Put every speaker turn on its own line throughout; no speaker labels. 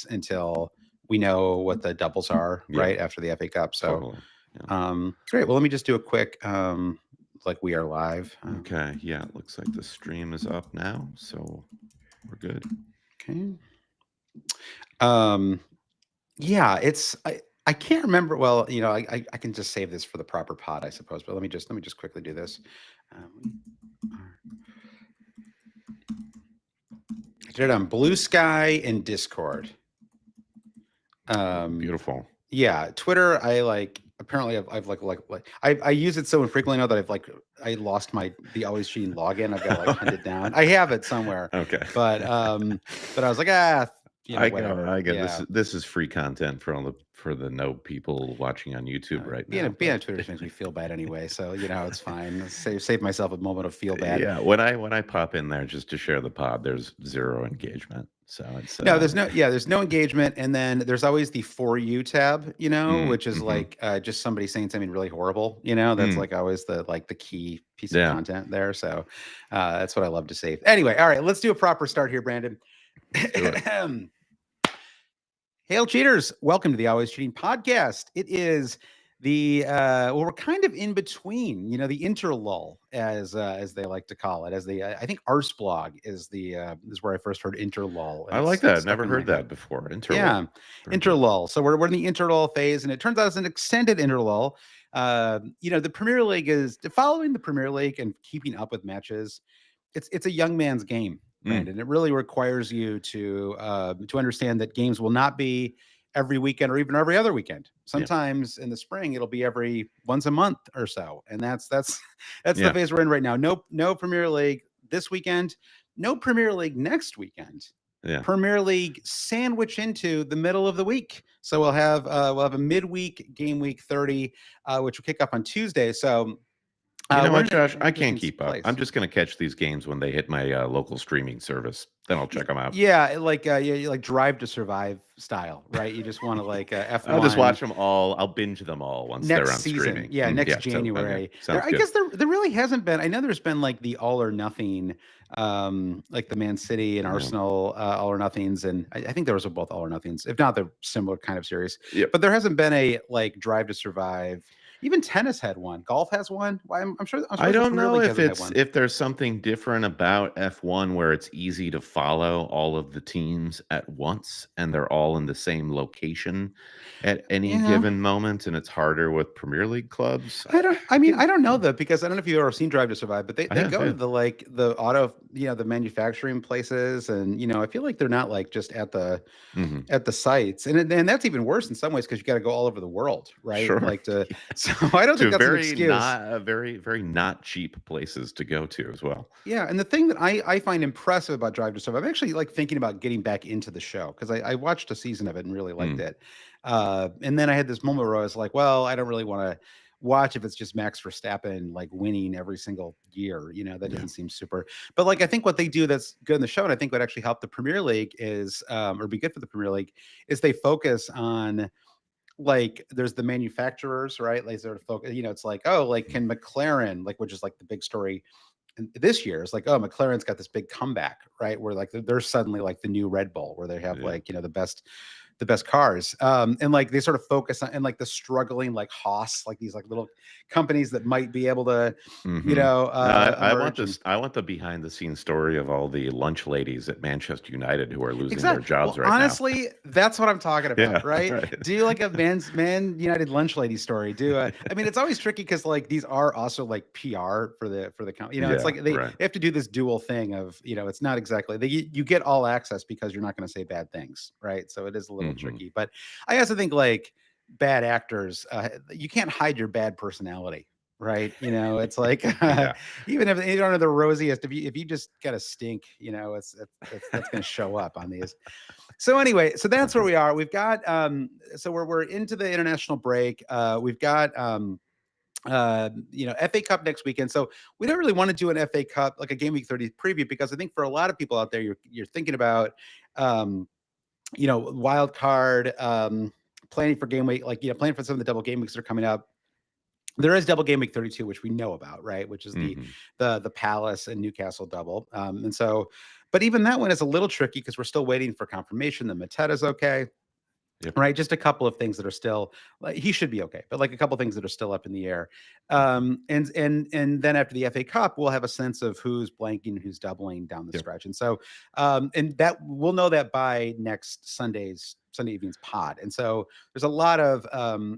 until we know what the doubles are right after the FA Cup. So,
Totally. Yeah.
great. Well, let me just do a quick, like we are live.
Okay. Yeah. It looks like the stream is up now, so we're good.
Okay. Yeah, I can't remember. Well, I can just save this for the proper pod, I suppose. But let me just quickly do this. I did it on Blue Sky and Discord.
Beautiful.
Yeah, Twitter. Apparently I use it so infrequently now that I lost the Always Cheating login. I've got to hunt it down. I have it somewhere.
Okay.
But I was like, whatever.
I get
yeah.
this is free content for the no people watching on YouTube right now.
Being on Twitter makes me feel bad anyway, so it's fine. Save myself a moment of feel bad.
Yeah, when I pop in there just to share the pod, there's zero engagement. So it's
no, there's no engagement, and then there's always the For You tab, which is just somebody saying something really horrible. That's always the key piece of content there. So that's what I love to save. Anyway, all right, let's do a proper start here, Brandon. Hail cheaters, welcome to the Always Cheating podcast. It is we're kind of in between, the interlull, as they like to call it. I think Arsblog is where I first heard interlull.
I like that. Never heard that before. Interlull.
Yeah, interlull. So we're in the interlull phase, and it turns out it's an extended interlull. The Premier League is following the Premier League and keeping up with matches. It's a young man's game, Brandon. It really requires you to understand that games will not be every weekend or even every other weekend. Sometimes in the spring, it'll be every once a month or so. And that's the phase we're in right now. No Premier League this weekend, no Premier League next weekend.
Yeah.
Premier League sandwich into the middle of the week. So we'll have a midweek game week 30, which will kick off on Tuesday. So
you know what, Josh? I can't keep up. I'm just going to catch these games when they hit my local streaming service. Then I'll check them out.
Yeah, like Drive to Survive style, right? You just want to F1.
I'll just watch them all. I'll binge them all once they're on streaming.
Yeah, next January. I guess there really hasn't been. I know there's been the All or Nothing, like the Man City and Arsenal All or Nothings, and I think there was both All or Nothings. If not, they're similar kind of series.
Yep.
But there hasn't been a Drive to Survive. Even tennis had one. Golf has one. I'm sure.
I don't know if there's something different about F1 where it's easy to follow all of the teams at once and they're all in the same location at any given moment, and it's harder with Premier League clubs.
I don't know that, because I don't know if you've ever seen Drive to Survive, but they go to the auto, the manufacturing places, and I feel like they're not just at the sites, and that's even worse in some ways because you got to go all over the world, right?
Sure.
So I don't think that's an excuse.
Very, very not cheap places to go to as well.
Yeah, and the thing that I find impressive about Drive to Survive, I'm actually thinking about getting back into the show because I watched a season of it and really liked it. And then I had this moment where I was like, well, I don't really want to watch if it's just Max Verstappen winning every single year. That doesn't seem super. But I think what they do that's good in the show, and I think what actually helped the Premier League is, or be good for the Premier League, is they focus on there's the manufacturers, right? Sort of focus, it's can McLaren, which is the big story this year, is McLaren's got this big comeback, right? Where they're suddenly the new Red Bull, where they have the best cars, and they sort of focus on, and the struggling Haas, these little companies that might be able to
I want the behind the scenes story of all the lunch ladies at Manchester United who are losing their jobs right
honestly, now. That's what I'm talking about. Right? Do a Man United lunch lady story. I mean, it's always tricky because these are also PR for the company. It's they have to do this dual thing of it's not exactly you get all access because you're not going to say bad things, right? So it is a little tricky. But I also think bad actors, you can't hide your bad personality, right? It's even if you don't have the rosiest, if you just got a stink, that's going to show up on these. So anyway, so that's where we are. We've got so we're into the international break. We've got FA Cup next weekend. So we don't really want to do an FA Cup, a game week 30 preview, because I think for a lot of people out there, you're thinking about wild card, planning for game week, planning for some of the double game weeks that are coming up. There is double game week 32, which we know about, right? Which is the
Mhm.
the Palace and Newcastle double. And so, but even that one is a little tricky because we're still waiting for confirmation that Mateta's okay.
Yep.
Right, just a couple of things that are still like he should be okay, but like a couple of things that are still up in the air.
Mhm.
And then after the FA Cup, we'll have a sense of who's blanking and who's doubling down the
Yep.
stretch. And so, and that we'll know that by next Sunday evening's pod. And so there's a lot of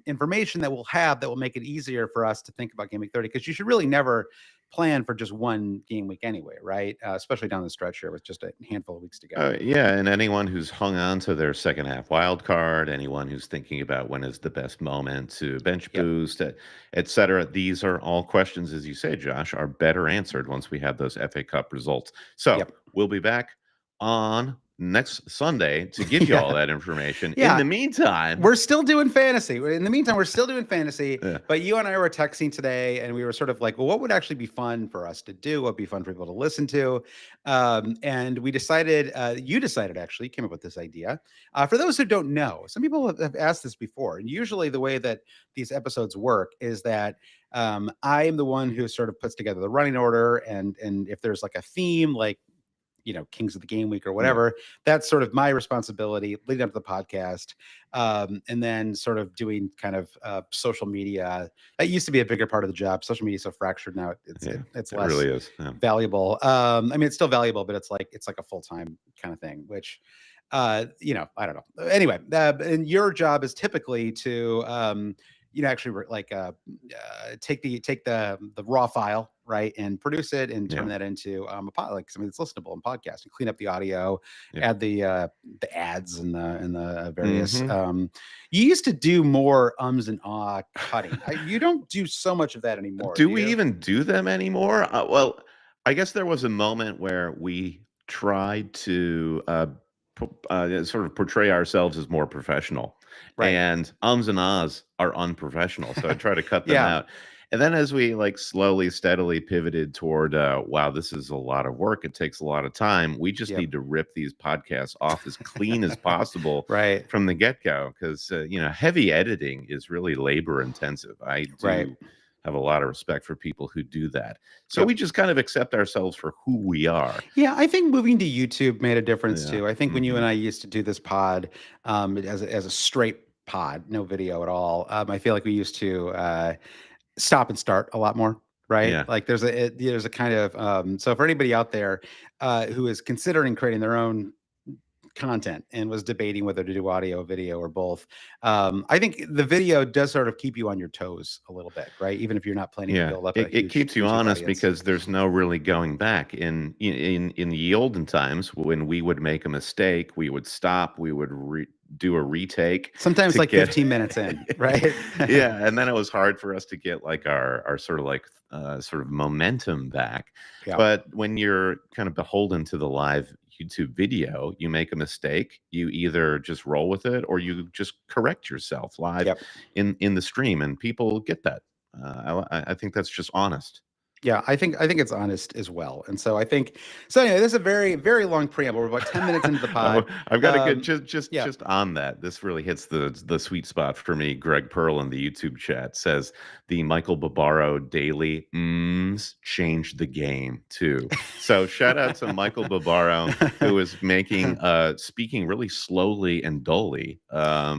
information that we'll have that will make it easier for us to think about game week 30 because you should really never plan for just one game week anyway, right? Especially down the stretch here with just a handful of weeks to go.
Yeah, and anyone who's hung on to their second half wild card, anyone who's thinking about when is the best moment to bench
Yep.
boost, et cetera, these are all questions, as you say, Josh, are better answered once we have those FA Cup results. So
Yep.
we'll be back on next Sunday to give you all
Yeah.
that information. In
Yeah.
the meantime,
We're still doing fantasy. In the meantime, we're still doing fantasy.
yeah,
But you and I were texting today, and we were sort of like, well, what would actually be fun for us to do? What would be fun for people to listen to? And we decided, you decided actually, you came up with this idea. For those who don't know, some people have asked this before. And usually the way that these episodes work is that I am the one who sort of puts together the running order. And if there's like a theme, like, Kings of the Game Week or
yeah,
whatever. That's sort of my responsibility leading up to the podcast. And then sort of doing kind of social media. That used to be a bigger part of the job. Social media is so fractured now.
yeah,
It's
it
less
really is. Yeah.
valuable. I mean, it's still valuable, but it's like a full-time kind of thing, which I don't know. Anyway, and your job is typically to actually take the raw file, right, and produce it and turn
Yeah.
that into a pod, like something that's listenable in podcast, and clean up the audio,
Yeah.
add the ads and the various.
Hmm.
You used to do more ums and ah cutting. You don't do so much of that anymore,
Do
do
we
you?
even do them anymore? Well, I guess there was a moment where we tried to sort of portray ourselves as more professional,
Right.
and ums and ahs are unprofessional. So I try to cut them
Yeah.
out. And then as we like slowly, steadily pivoted toward, wow, this is a lot of work. It takes a lot of time. We just
Yep.
need to rip these podcasts off as clean as possible
Right.
from the get go because, heavy editing is really labor intensive. I
Right.
do have a lot of respect for people who do that. So we
Yep.
just kind of accept ourselves for who we are.
Yeah, I think moving to YouTube made a difference
Yeah.
too. I think when you
Hmm.
and I used to do this pod, as a straight pod, no video at all, I feel like we used to stop and start a lot more, right?
Yeah.
Like there's a kind of so for anybody out there who is considering creating their own content and was debating whether to do audio, video, or both. I think the video does sort of keep you on your toes a little bit, right? Even if you're not planning to
Yeah,
build up a
it
huge
keeps you
YouTube
honest
audience.
because there's no really going back. In the olden times, when we would make a mistake, we would stop, we would do a retake
Sometimes
to
like
get
15 minutes in, right?
yeah, and then it was hard for us to get like our sort of like sort of momentum back.
Yeah.
But when you're kind of beholden to the live YouTube video, you make a mistake, you either just roll with it or you just correct yourself live
Yep.
in the stream, and people get that. I think that's just honest.
Yeah, I think it's honest as well. And so I think so anyway, this is a very, very long preamble. We're about 10 minutes into the
Oh,
pod.
I've got to get
Yeah.
just on that. This really hits the sweet spot for me. Greg Pearl in the YouTube chat says the Michael Barbaro daily changed the game too. So shout out to Michael Barbaro who is making speaking really slowly and dully a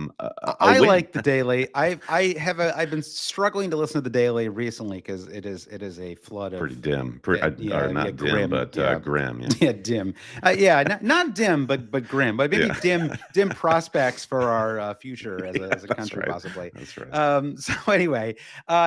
I
win.
like the daily. I've been struggling to listen to the daily recently because it is a flood
Pretty
of
dim,
bad,
or
yeah,
not dim,
grim,
but
yeah,
grim. Yeah,
yeah, dim, yeah, not dim, but grim, but maybe
yeah,
dim prospects for our future as a
that's
country
right.
possibly.
That's right.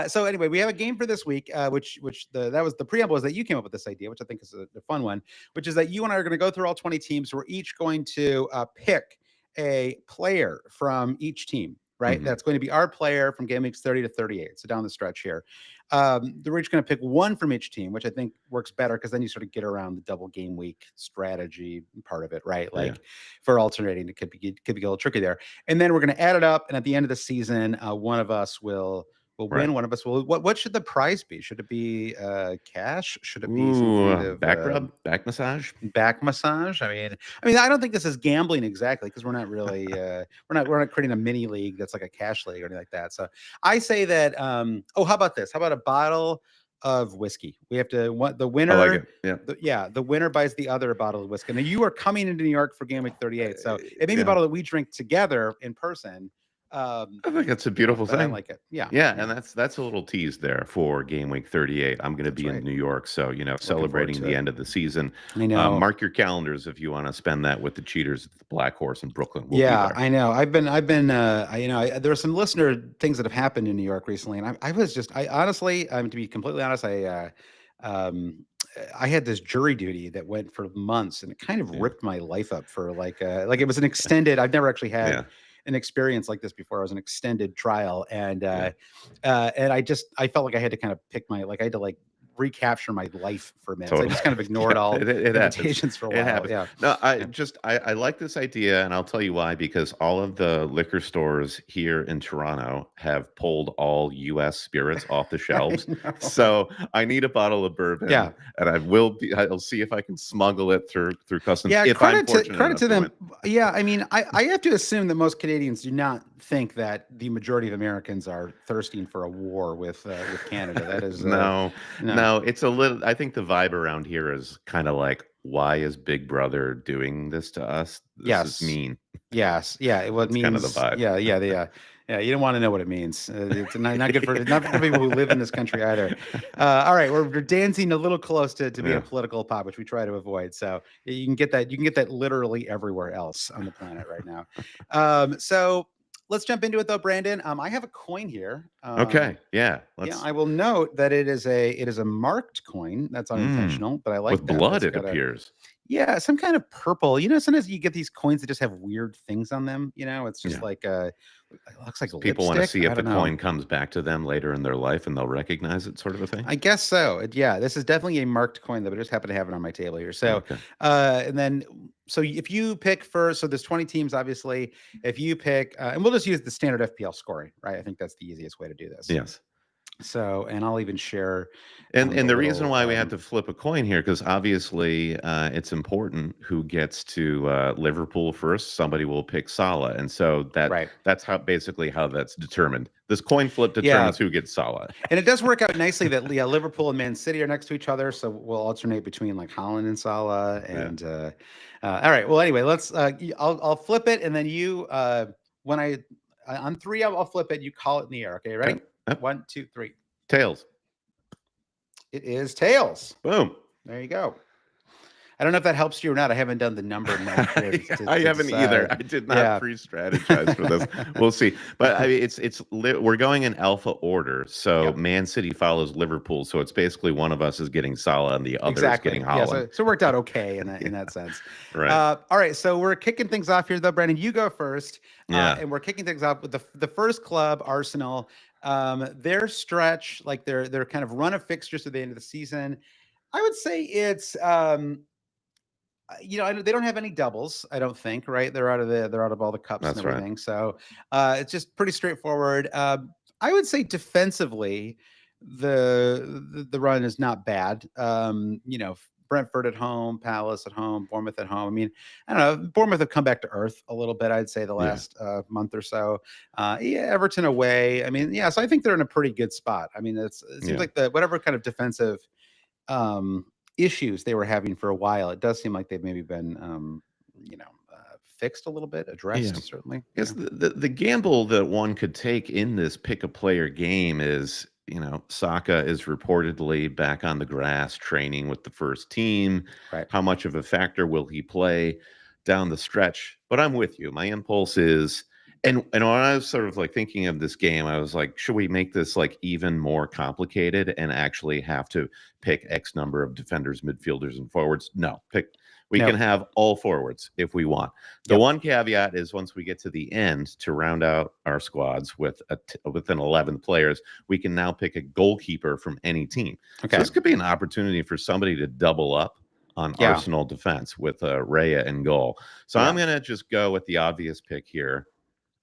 So anyway, we have a game for this week, which that was the preamble is that you came up with this idea, which I think is a fun one, which is that you and I are going to go through all 20 teams. We're each going to pick a player from each team, right?
Hmm.
That's going to be our player from game weeks 30 to 38. So down the stretch here. We're each going to pick one from each team, which I think works better because then you sort of get around the double game week strategy part of it, right?
Yeah.
Like for alternating, it could be a little tricky there. And then we're going to add it up, and at the end of the season, one of us will will
Right.
win. One of us will. What should the prize be? Should it be cash? Should it be some kind
Ooh,
of
back rub, back massage.
back massage? I mean, I don't think this is gambling exactly, because we're not really we're not creating a mini league that's like a cash league or anything like that. So I say that. How about this? How about a bottle of whiskey? We have to want the
I like
winner.
it. Yeah.
The winner buys the other a bottle of whiskey. Now you are coming into New York for Game Week 38, so it may be a
Yeah.
bottle that we drink together in person.
I think it's a beautiful
But I
thing.
like it. Yeah.
Yeah, and that's a little tease there for Game Week 38. I'm going to
That's
be in
right.
New York, so
Looking forward
celebrating
to
the
it.
end of the season.
I know.
Mark your calendars if you want to spend that with the cheaters at the Black Horse in Brooklyn. We'll be
Yeah,
there.
I know. I've been, there are some listener things that have happened in New York recently, and I was just, I honestly, to be completely honest, um, I had this jury duty that went for months, and it kind of
Yeah.
ripped my life up for like it was an extended. I've never actually had
Yeah.
an experience like this before. It was an extended trial, and
Yeah.
I felt like I had to kind of I had to like recapture my life for a minute. So I
Totally.
just kind of ignored
Yeah,
all
it happens.
invitations for a
It
while.
happens.
Yeah.
No,
Yeah.
I like this idea, and I'll tell you why. Because all of the liquor stores here in Toronto have pulled all U.S. spirits off the
I
shelves.
know.
So I need a bottle of bourbon,
Yeah.
and I'll see if I can smuggle it through customs
Yeah,
if I'm
credit
fortunate enough
to
to
them.
win.
Yeah, I mean, I have to assume that most Canadians do not think that the majority of Americans are thirsting for a war with Canada. That is
No,
no.
no, it's a little. I think the vibe around here is kind of like, why is Big Brother doing this to us? This is
Yes.
mean.
Yes. Yeah. Well, it
That's kind of the
means
vibe.
yeah. You don't want to know what it means. It's not good for people who live in this country either. All right, we're dancing a little close to being
Yeah.
a political pop, which we try to avoid. So you can get that. You can get that literally everywhere else on the planet right now. So let's jump into it though, Brandon. I have a coin here.
Okay. Yeah.
Yeah,
Let's.
I will note that it is a marked coin. That's unintentional, but I like
With
that.
blood,
That's
it
got a
appears.
yeah, some kind of purple. Sometimes you get these coins that just have weird things on them. It's just
Yeah.
like it looks like
People want to
lipstick.
see if
I
the
don't know.
coin comes back to them later in their life and they'll recognize it, sort of a thing.
I guess so. Yeah, this is definitely a marked coin, though. But I just happen to have it on my table here. So,
Okay.
and then if you pick first, so there's 20 teams, obviously. If you pick, and we'll just use the standard FPL scoring, right? I think that's the easiest way to do this.
Yes.
So, and I'll even share.
And the reason
little,
why we had to flip a coin here, because obviously it's important who gets to Liverpool first. Somebody will pick Salah, and so
right.
that's basically how that's determined. This coin flip determines who gets Salah.
And it does work out nicely that Liverpool and Man City are next to each other, so we'll alternate between like Holland and Salah. And all right, well, anyway, let's. I'll flip it, and then you when on three, I'll flip it. You call it in the air. Okay, ready?
Yep.
1, 2, 3.
Tails.
It is tails.
Boom.
There you go. I don't know if that helps you or not. I haven't done the number math.
I haven't either. I did not pre-strategize for this. We'll see. But I mean, we're going in alpha order. So Man City follows Liverpool. So it's basically one of us is getting Salah and the other is getting Holland.
Yeah, so it worked out okay in that sense.
Right.
All right. So we're kicking things off here, though, Brandon. You go first. And we're kicking things off with the first club, Arsenal. Their stretch, like their kind of run of fixtures at the end of the season, I would say it's they don't have any doubles, I don't think, right? They're out of all the cups and everything. Right. So it's just pretty straightforward. I would say defensively, the run is not bad. Brentford at home, Palace at home, Bournemouth at home. I mean, I don't know. Bournemouth have come back to earth a little bit, I'd say, the last month or so. Everton away. I mean, so I think they're in a pretty good spot. I mean, it seems like whatever kind of defensive issues they were having for a while, it does seem like they've maybe been, fixed a little bit, addressed, certainly.
Yes, the gamble that one could take in this pick a player game is, Saka is reportedly back on the grass training with the first team.
Right.
How much of a factor will he play down the stretch? But I'm with you. My impulse is, and when I was sort of like thinking of this game, I was like, should we make this like even more complicated and actually have to pick X number of defenders, midfielders, and forwards? No, we can have all forwards if we want. The one caveat is once we get to the end to round out our squads with an 11 players, we can now pick a goalkeeper from any team. Okay. So this could be an opportunity for somebody to double up on Arsenal defense with Raya in goal. So I'm going to just go with the obvious pick here.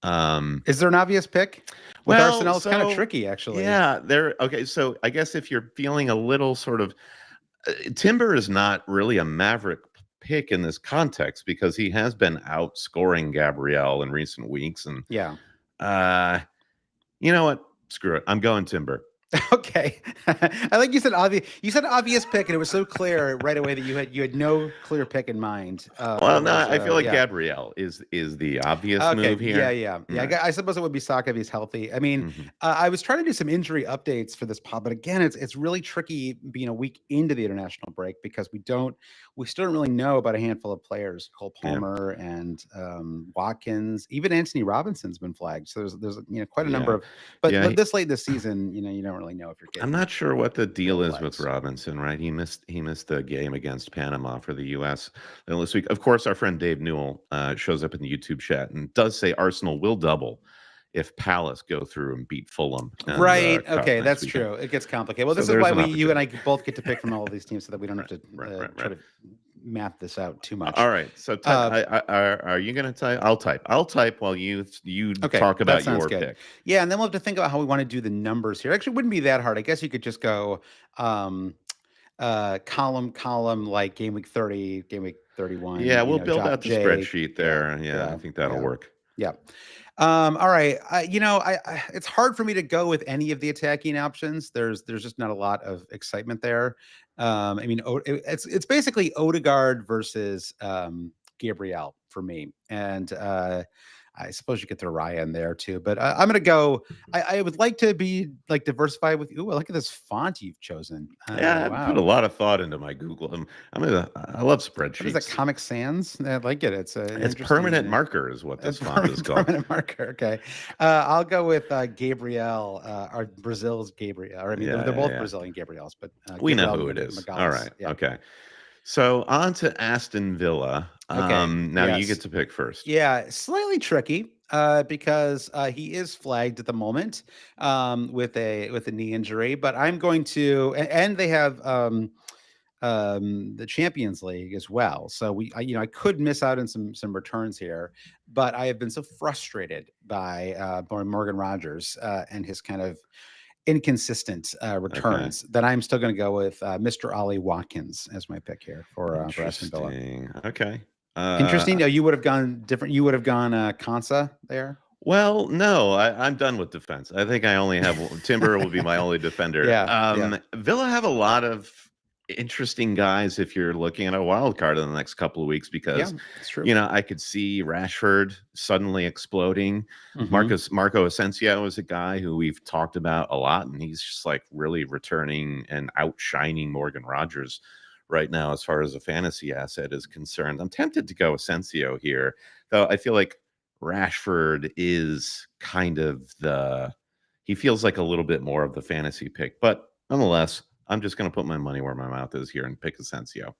Is there an obvious pick? With
Well,
Arsenal, it's kind of
so
tricky, actually.
yeah, okay. So I guess if you're feeling a little sort of Timber is not really a maverick pick in this context because he has been outscoring Gabrielle in recent weeks, and
yeah,
you know what? Screw it. I'm going Timber.
Okay. I like you said obvious. You said obvious pick, and it was so clear right away that you had no clear pick in mind.
Well,
It
no,
was
I feel like
yeah.
Gabrielle is the obvious
Okay.
move
Yeah,
here.
yeah, yeah.
Right.
I suppose it would be Saka if he's healthy. I mean, I was trying to do some injury updates for this pod, but again, it's really tricky being a week into the international break because we still don't really know about a handful of players. Cole
Yeah.
Palmer and Watkins, even Anthony Robinson's been flagged. So there's quite a number
Yeah.
of, but
Yeah.
this late this season, you don't really know if you're
I'm
getting
not sure what the deal
real
is with
flags.
Robinson, right? He missed the game against Panama for the U.S. this week. Of course, our friend Dave Newell shows up in the YouTube chat and does say Arsenal will double if Palace go through and beat Fulham and
Right.
Cup
Okay,
next
that's
weekend.
true. It gets complicated. Well,
So
this is
there's
why
an
you and I
opportunity.
both get to pick from all of these teams, so that we don't have
Right,
to
right.
try to map this out too much.
All right. So
Uh,
are you going to type? I'll type. I'll type while you
okay,
talk
that
about
sounds
your
good.
pick.
Yeah, and then we'll have to think about how we want to do the numbers here. Actually, it wouldn't be that hard. I guess you could just go um, column like game week 30, game week 31.
Yeah, we'll build
Drop
out the
J.
spreadsheet
Yeah,
there. Yeah, I
yeah,
think that'll
yeah.
work.
Yeah. All right. It's hard for me to go with any of the attacking options. There's just not a lot of excitement there. I mean, it's basically Odegaard versus Gabriel for me, and I suppose you could throw Raya in there too. But I'm gonna go. I would like to be like diversified with. Ooh, look at this font you've chosen.
Yeah, I put a
Wow.
lot of thought into my Google. I love
What is that?
spreadsheets.
Comic Sans? I like it. It's an
It's
interesting.
permanent marker is what
A
this font is called.
permanent marker. Okay. I'll go with Gabriel, or Brazil's Gabriel. Or I mean, they're both
Yeah.
Brazilian Gabriels, but
We know
Gabriel
who it is. All
Magalhaes.
right.
Yeah.
Okay. So on to Aston Villa.
Okay.
Now you get
Yes.
to pick first.
Yeah. Slightly tricky because he is flagged at the moment with a knee injury, but I'm going to, and they have the Champions League as well. So I could miss out on some returns here, but I have been so frustrated by Morgan Rogers and his kind of inconsistent returns that I'm still going to go with Mr. Ollie Watkins as my pick here for Aston Villa.
Interesting. Okay.
Interesting. You would have gone different. You would have gone Konsa there.
Well, no, I'm done with defense. I think I only have Timber will be my only defender.
Yeah.
Villa have a lot of interesting guys if you're looking at a wild card in the next couple of weeks because
it's true.
I could see Rashford suddenly exploding.
Mm-hmm.
Marco Asensio is a guy who we've talked about a lot, and he's just like really returning and outshining Morgan Rogers right now as far as a fantasy asset is concerned. I'm tempted to go Asensio here, though I feel like Rashford is kind of he feels like a little bit more of the fantasy pick, but nonetheless, I'm just going to put my money where my mouth is here and pick Asensio.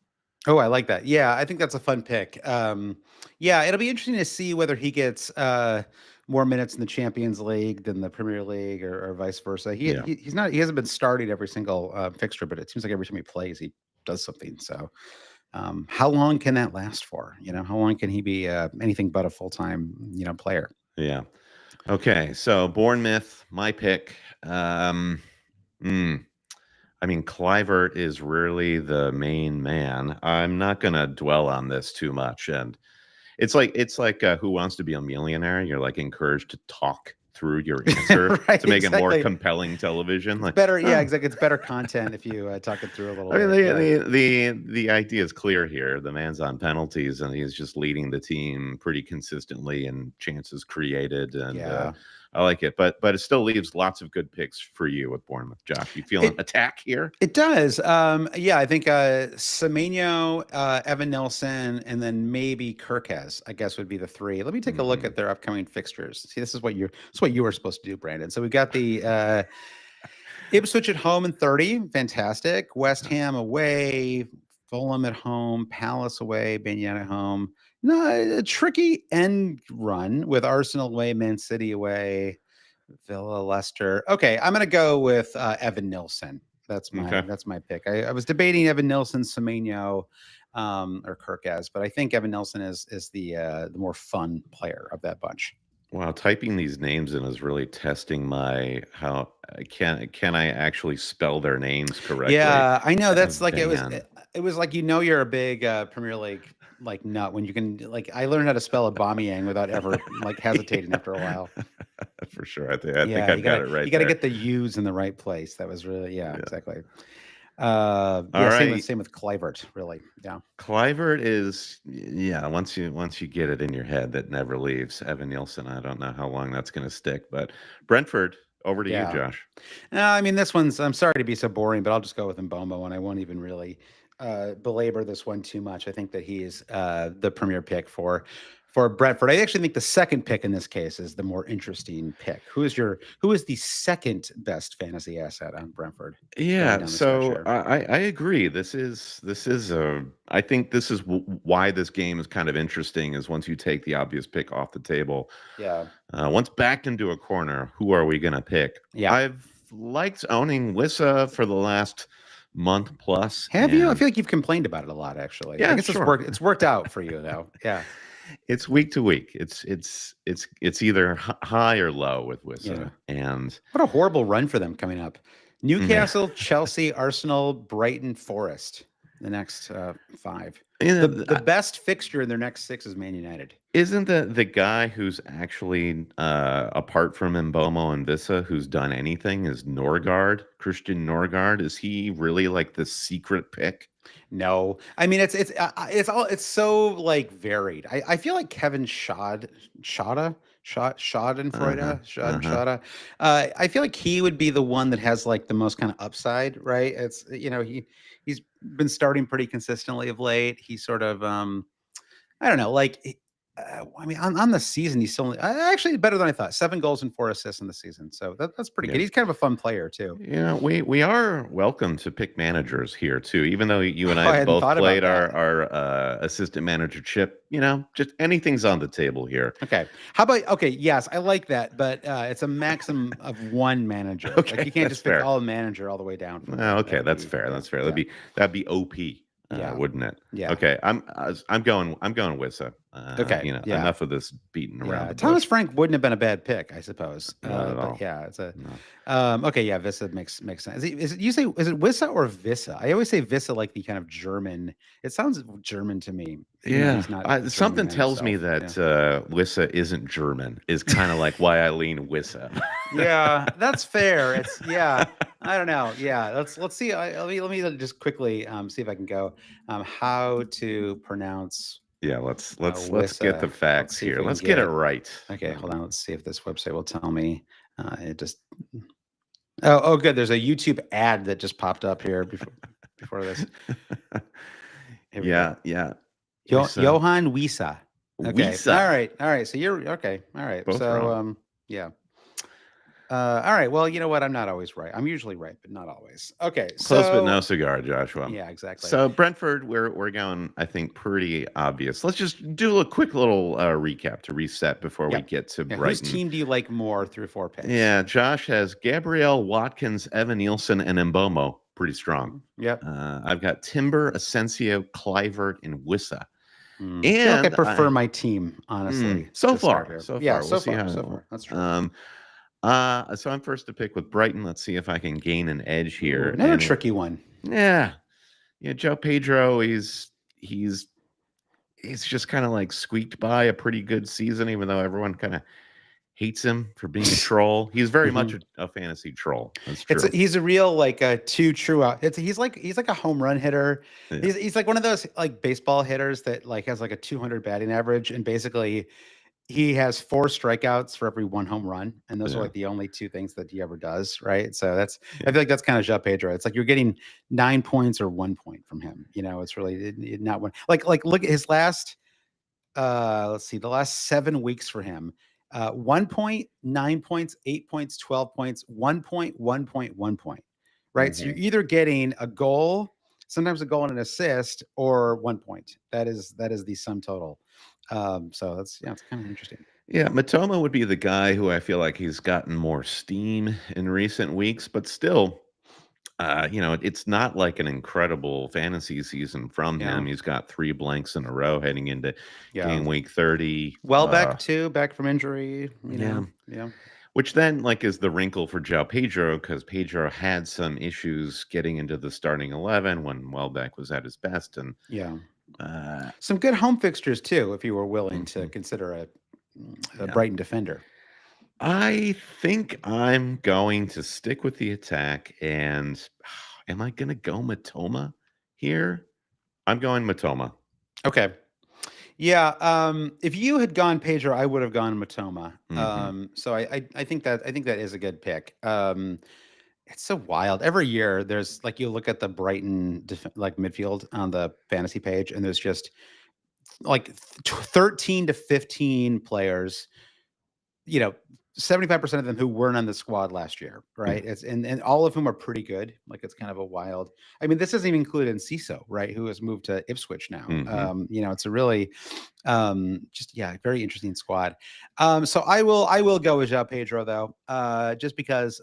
Oh, I like that. Yeah, I think that's a fun pick. Yeah, it'll be interesting to see whether he gets more minutes in the Champions League than the Premier League or vice versa. He hasn't been starting every single fixture, but it seems like every time he plays, he does something. So how long can that last for? How long can he be anything but a full-time, player?
Yeah. Okay. So Bournemouth, my pick. I mean, Clivert is really the main man. I'm not going to dwell on this too much. And it's like Who Wants to Be a Millionaire? You're like encouraged to talk through your answer
Right,
to make it more
exactly.
compelling television.
It's better, yeah, exactly. It's better content if you talk it through a little
I mean,
bit.
the idea is clear here. The man's on penalties, and he's just leading the team pretty consistently, and chances created. And I like it, but it still leaves lots of good picks for you with Bournemouth. Josh, you feeling attack here?
It does. Yeah, I think Semenyo, Evan Nelson, and then maybe Kirkes, I guess, would be the three. Let me take a look at their upcoming fixtures. See, this is what you were supposed to do, Brandon. So we've got the Ipswich at home in 30. Fantastic. West Ham away, Fulham at home, Palace away, Banyan at home. No, a tricky end run with Arsenal away, Man City away, Villa, Leicester. Okay, I'm going to go with Evan Nilsson. That's my pick. I was debating Evan Nilsson, Semenyo, or Kirkes, but I think Evan Nilsson is the more fun player of that bunch.
Wow, typing these names in is really testing my how can I actually spell their names correctly?
Yeah, I know. That's like
Van.
it was like you're a big Premier League like nut when you can like I learned how to spell Aubameyang without ever like hesitating after a while.
For sure. I think
Yeah,
I've got it
you
right
gotta
there.
get the U's in the right place. That was really
Yeah.
exactly.
All
Yeah,
right.
same with Clivert, really. Yeah.
Clivert is yeah, once you get it in your head that never leaves. Evan Nielsen, I don't know how long that's gonna stick, but Brentford, over to you,
Yeah.
Josh.
No, I mean this one's I'm sorry to be so boring, but I'll just go with Mbomo and I won't even really belabor this one too much. I think that he is the premier pick for Brentford. I actually think the second pick in this case is the more interesting pick. Who is the second best fantasy asset on Brentford going
Yeah,
down the stretch
so
here?
I agree. This is a I think this is why this game is kind of interesting is once you take the obvious pick off the table.
Yeah.
Once backed into a corner, who are we going to pick?
Yeah.
I've liked owning Wissa for the last month plus,
Have you? I
and
feel like you've complained about it a lot, actually. I
yeah,
guess
sure.
it's worked out for you though. Yeah.
It's week to week. It's either high or low with
Yeah.
Wissa, and
What a horrible run for them coming up. Newcastle, Chelsea, Arsenal, Brighton, Forest. The next five.
yeah,
The best fixture in their next six is Man United.
isn't the guy who's actually apart from Mbomo and Vissa who's done anything is Norgard, Christian Norgard? Is he really like the secret pick?
No, I mean it's so like varied. I feel like Kevin
Uh-huh. Uh-huh.
Schadenfreude. I feel like he would be the one that has like the most kind of upside, right? It's he's been starting pretty consistently of late. He sort of I don't know, like I mean on the season he's still actually better than I thought. 7 goals and 4 assists in the season, so that's pretty
Yeah.
good. He's kind of a fun player too.
Yeah, we are welcome to pick managers here too. Even though you and I
Oh, I
have
hadn't
both
thought about
played
that.
our assistant manager chip, just anything's on the table here.
Okay. How about okay, yes, I like that, but it's a maximum of one manager. Like
Okay,
you can't
that's
just pick
fair.
all manager all the way down from
Oh,
there. That
okay,
would
that's
be
fair.
yeah,
That's fair.
yeah,
That'd be OP,
yeah,
wouldn't it?
yeah.
Okay, I'm going Wissa.
Okay, yeah,
Enough of this beating around
yeah.
the
Thomas
bush.
Frank wouldn't have been a bad pick, I suppose.
Not at
But
all.
yeah, it's a
No.
okay, yeah, Vissa makes sense. Is it Wissa or Vissa? I always say Vissa like the kind of German. It sounds German to me, even though
Yeah,
he's not a German
something
man
tells me
himself.
that
Yeah.
Wissa isn't German. Is kind of like why I lean Wissa.
Yeah, that's fair. It's yeah. I don't know. Yeah, let's see. Let me just quickly see if I can go. How to pronounce
Yeah, let's get the
Wissa. Let's
facts
see if
here.
we can
Let's get it
get.
right.
Okay, hold on. Let's see if this website will tell me. It just. Oh, good. There's a YouTube ad that just popped up here before this. Here we go.
Yeah, yeah. Wissa,
Johann Wissa. Okay.
Wissa.
All right. So you're okay. All right.
Both
So
wrong.
yeah. All right. Well, you know what? I'm not always right. I'm usually right, but not always. Okay.
Close but no
So
cigar, Joshua.
yeah, exactly.
So Brentford, we're going, I think, pretty obvious. Let's just do a quick little recap to reset before we
Yeah.
get to
Yeah. Whose
Brighton.
team do you like more through 4 picks?
Yeah, Josh has Gabrielle, Watkins, Evan Nielsen, and Mbomo. Pretty strong.
Yep.
I've got Timber, Asensio, Clivert, and Wissa.
I feel like I
And
prefer my team, honestly.
so
to start
far,
here.
so
Yeah,
far, we'll see how.
so far. That's true.
So I'm first to pick with Brighton. Let's see if I can gain an edge here.
Ooh, another tricky one.
Yeah, Joe Pedro. He's just kind of like squeaked by a pretty good season, even though everyone kind of hates him for being a troll. He's very much a fantasy troll. That's true.
He's a real like a two true out. He's like a home run hitter.
Yeah.
He's like one of those like baseball hitters that like has like a 200 batting average, and basically he has 4 strikeouts for every 1 home run, and those are like the only 2 things that he ever does, right? So I feel like that's kind of João Pedro. It's like you're getting 9 points or 1 point from him. It's really not one. Like look at his last. Let's see, the last 7 weeks for him. 1 point, 9 points, 8 points, 12 points, 1 point, 1 point, 1 point. Right. So you're either getting a goal, sometimes a goal and an assist, or 1 point. That is the sum total. So it's kind of interesting.
Yeah, Matoma would be the guy who I feel like he's gotten more steam in recent weeks, but still, It's not like an incredible fantasy season from
Yeah.
him. He's got 3 blanks in a row heading into
Yeah.
game week 30.
Welbeck too, back from injury,
Yeah.
Yeah.
Which then is the wrinkle for João Pedro, because Pedro had some issues getting into the starting 11 when Welbeck was at his best, and
Yeah.
uh,
Some good home fixtures too, if you were willing to
mhm,
consider a
yeah.
Brighton defender.
I think I'm going to stick with the attack, and am I going to go Matoma here? I'm going Matoma.
Okay. Yeah. If you had gone Pedro, I would have gone Matoma.
Hmm.
So I think that is a good pick. It's so wild. Every year, there's like you look at the Brighton like midfield on the fantasy page, and there's just like 13 to 15 players, 75% of them who weren't on the squad last year,
Yeah.
right? And all of whom are pretty good. Like it's kind of a wild. I mean, this doesn't even include Enciso, right? Who has moved to Ipswich now.
Hmm.
It's a really just very interesting squad. So I will go with João Pedro though, just because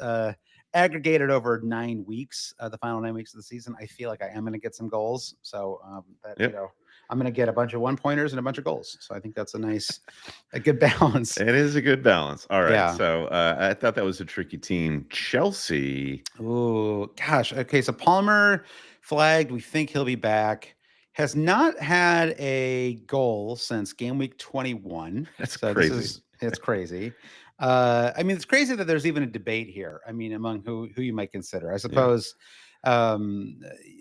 aggregated over 9 weeks, the final 9 weeks of the season, I feel like I am going to get some goals. So that
Yep.
I'm going to get a bunch of 1-pointers and a bunch of goals. So I think that's a good balance.
It is a good balance. All right.
Yeah.
So I thought that was a tricky team. Chelsea.
Oh gosh. Okay. So Palmer flagged. We think he'll be back. Has not had a goal since game week 21.
That's
So
crazy.
it's crazy. I mean, it's crazy that there's even a debate here. I mean, among who you might consider. I
Yeah.
suppose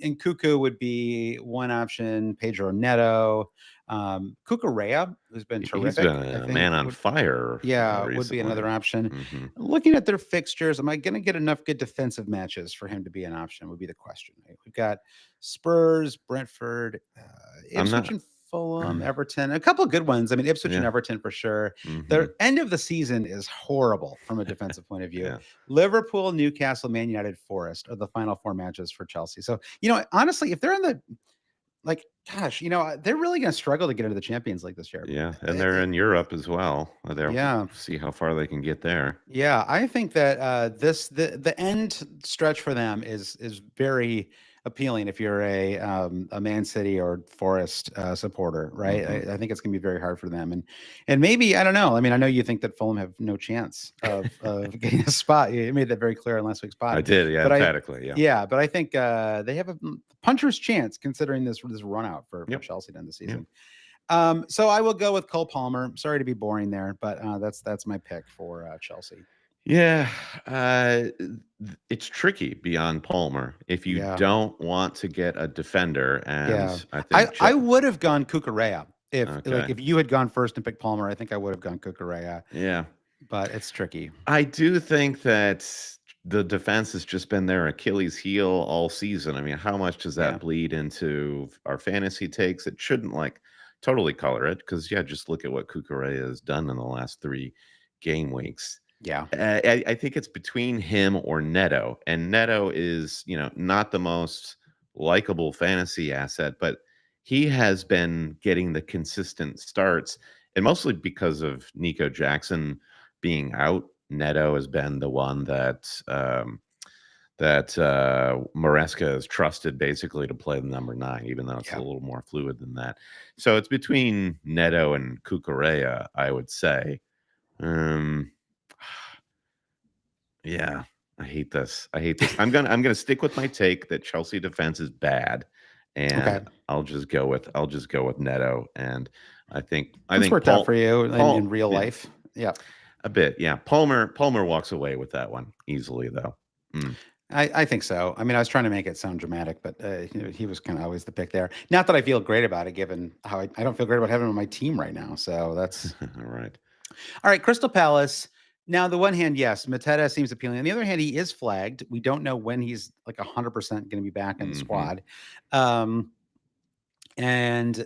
Nkuku would be one option. Pedro Neto, Cucurella, who's been
He's been
terrific. I
a
think
man on fire
would be another
recently.
option.
Hmm.
Looking at their fixtures, am I going to get enough good defensive matches for him to be an option? Would be the question. Right? We've got Spurs, Brentford,
I'm
Ipswich,
not.
and Fulham, Everton. A couple of good ones. I mean, Ipswich and
Yeah.
Everton for sure.
Hmm.
The end of the season is horrible from a defensive point of view.
Yeah.
Liverpool, Newcastle, Man United, Forest are the final 4 matches for Chelsea. So honestly, if they're in the gosh, they're really going to struggle to get into the Champions League this year.
Yeah. And they're in Europe as well. They'll
Yeah.
see how far they can get there.
Yeah, I think that the end stretch for them is very appealing if you're a Man City or Forest supporter, right?
Hmm.
I think it's gonna be very hard for them, and maybe I don't know. I mean, I know you think that Fulham have no chance of getting a spot. You made that very clear in last week's pod.
I did. Yeah.
But
Emphatically. Yeah.
but I think they have a puncher's chance considering this run out for
Yep.
Chelsea to end the
Yep.
season. So I will go with Cole Palmer. Sorry to be boring there, but that's my pick for Chelsea.
Yeah, it's tricky beyond Palmer if you
Yeah,
don't want to get a defender, and
yeah.
I
I
think
I would have gone Cucurella
okay,
if you had gone first and picked Palmer. I think I would have gone Cucurella,
yeah,
but it's tricky.
I do think that the defense has just been their Achilles heel all season. I mean, how much does
Yeah,
that bleed into our fantasy takes? It shouldn't totally color it because just look at what Cucurella has done in the last 3 game weeks.
yeah,
I think it's between him or Neto, and Neto is, not the most likable fantasy asset, but he has been getting the consistent starts, and mostly because of Nico Jackson being out. Neto has been the one that Maresca has trusted basically to play the number 9, even though it's a
yeah.
little more fluid than that. So it's between Neto and Cucurella, I would say. Um, Yeah, I hate this. I hate this. I'm gonna stick with my take that Chelsea defense is bad, and
Okay,
I'll just go with Neto. And I
it's
think
worked out for you in real
yeah,
life. Yeah,
a bit, yeah. Palmer walks away with that one easily though. Mm.
I think so. I mean, I was trying to make it sound dramatic, but he was kind of always the pick there. Not that I feel great about it, given how I don't feel great about having him on my team right now. So that's
All right.
all right. Crystal Palace. Now, the one hand, yes, Mateta seems appealing. On the other hand, he is flagged. We don't know when he's like 100% going to be back in the
Hmm.
squad. Um, and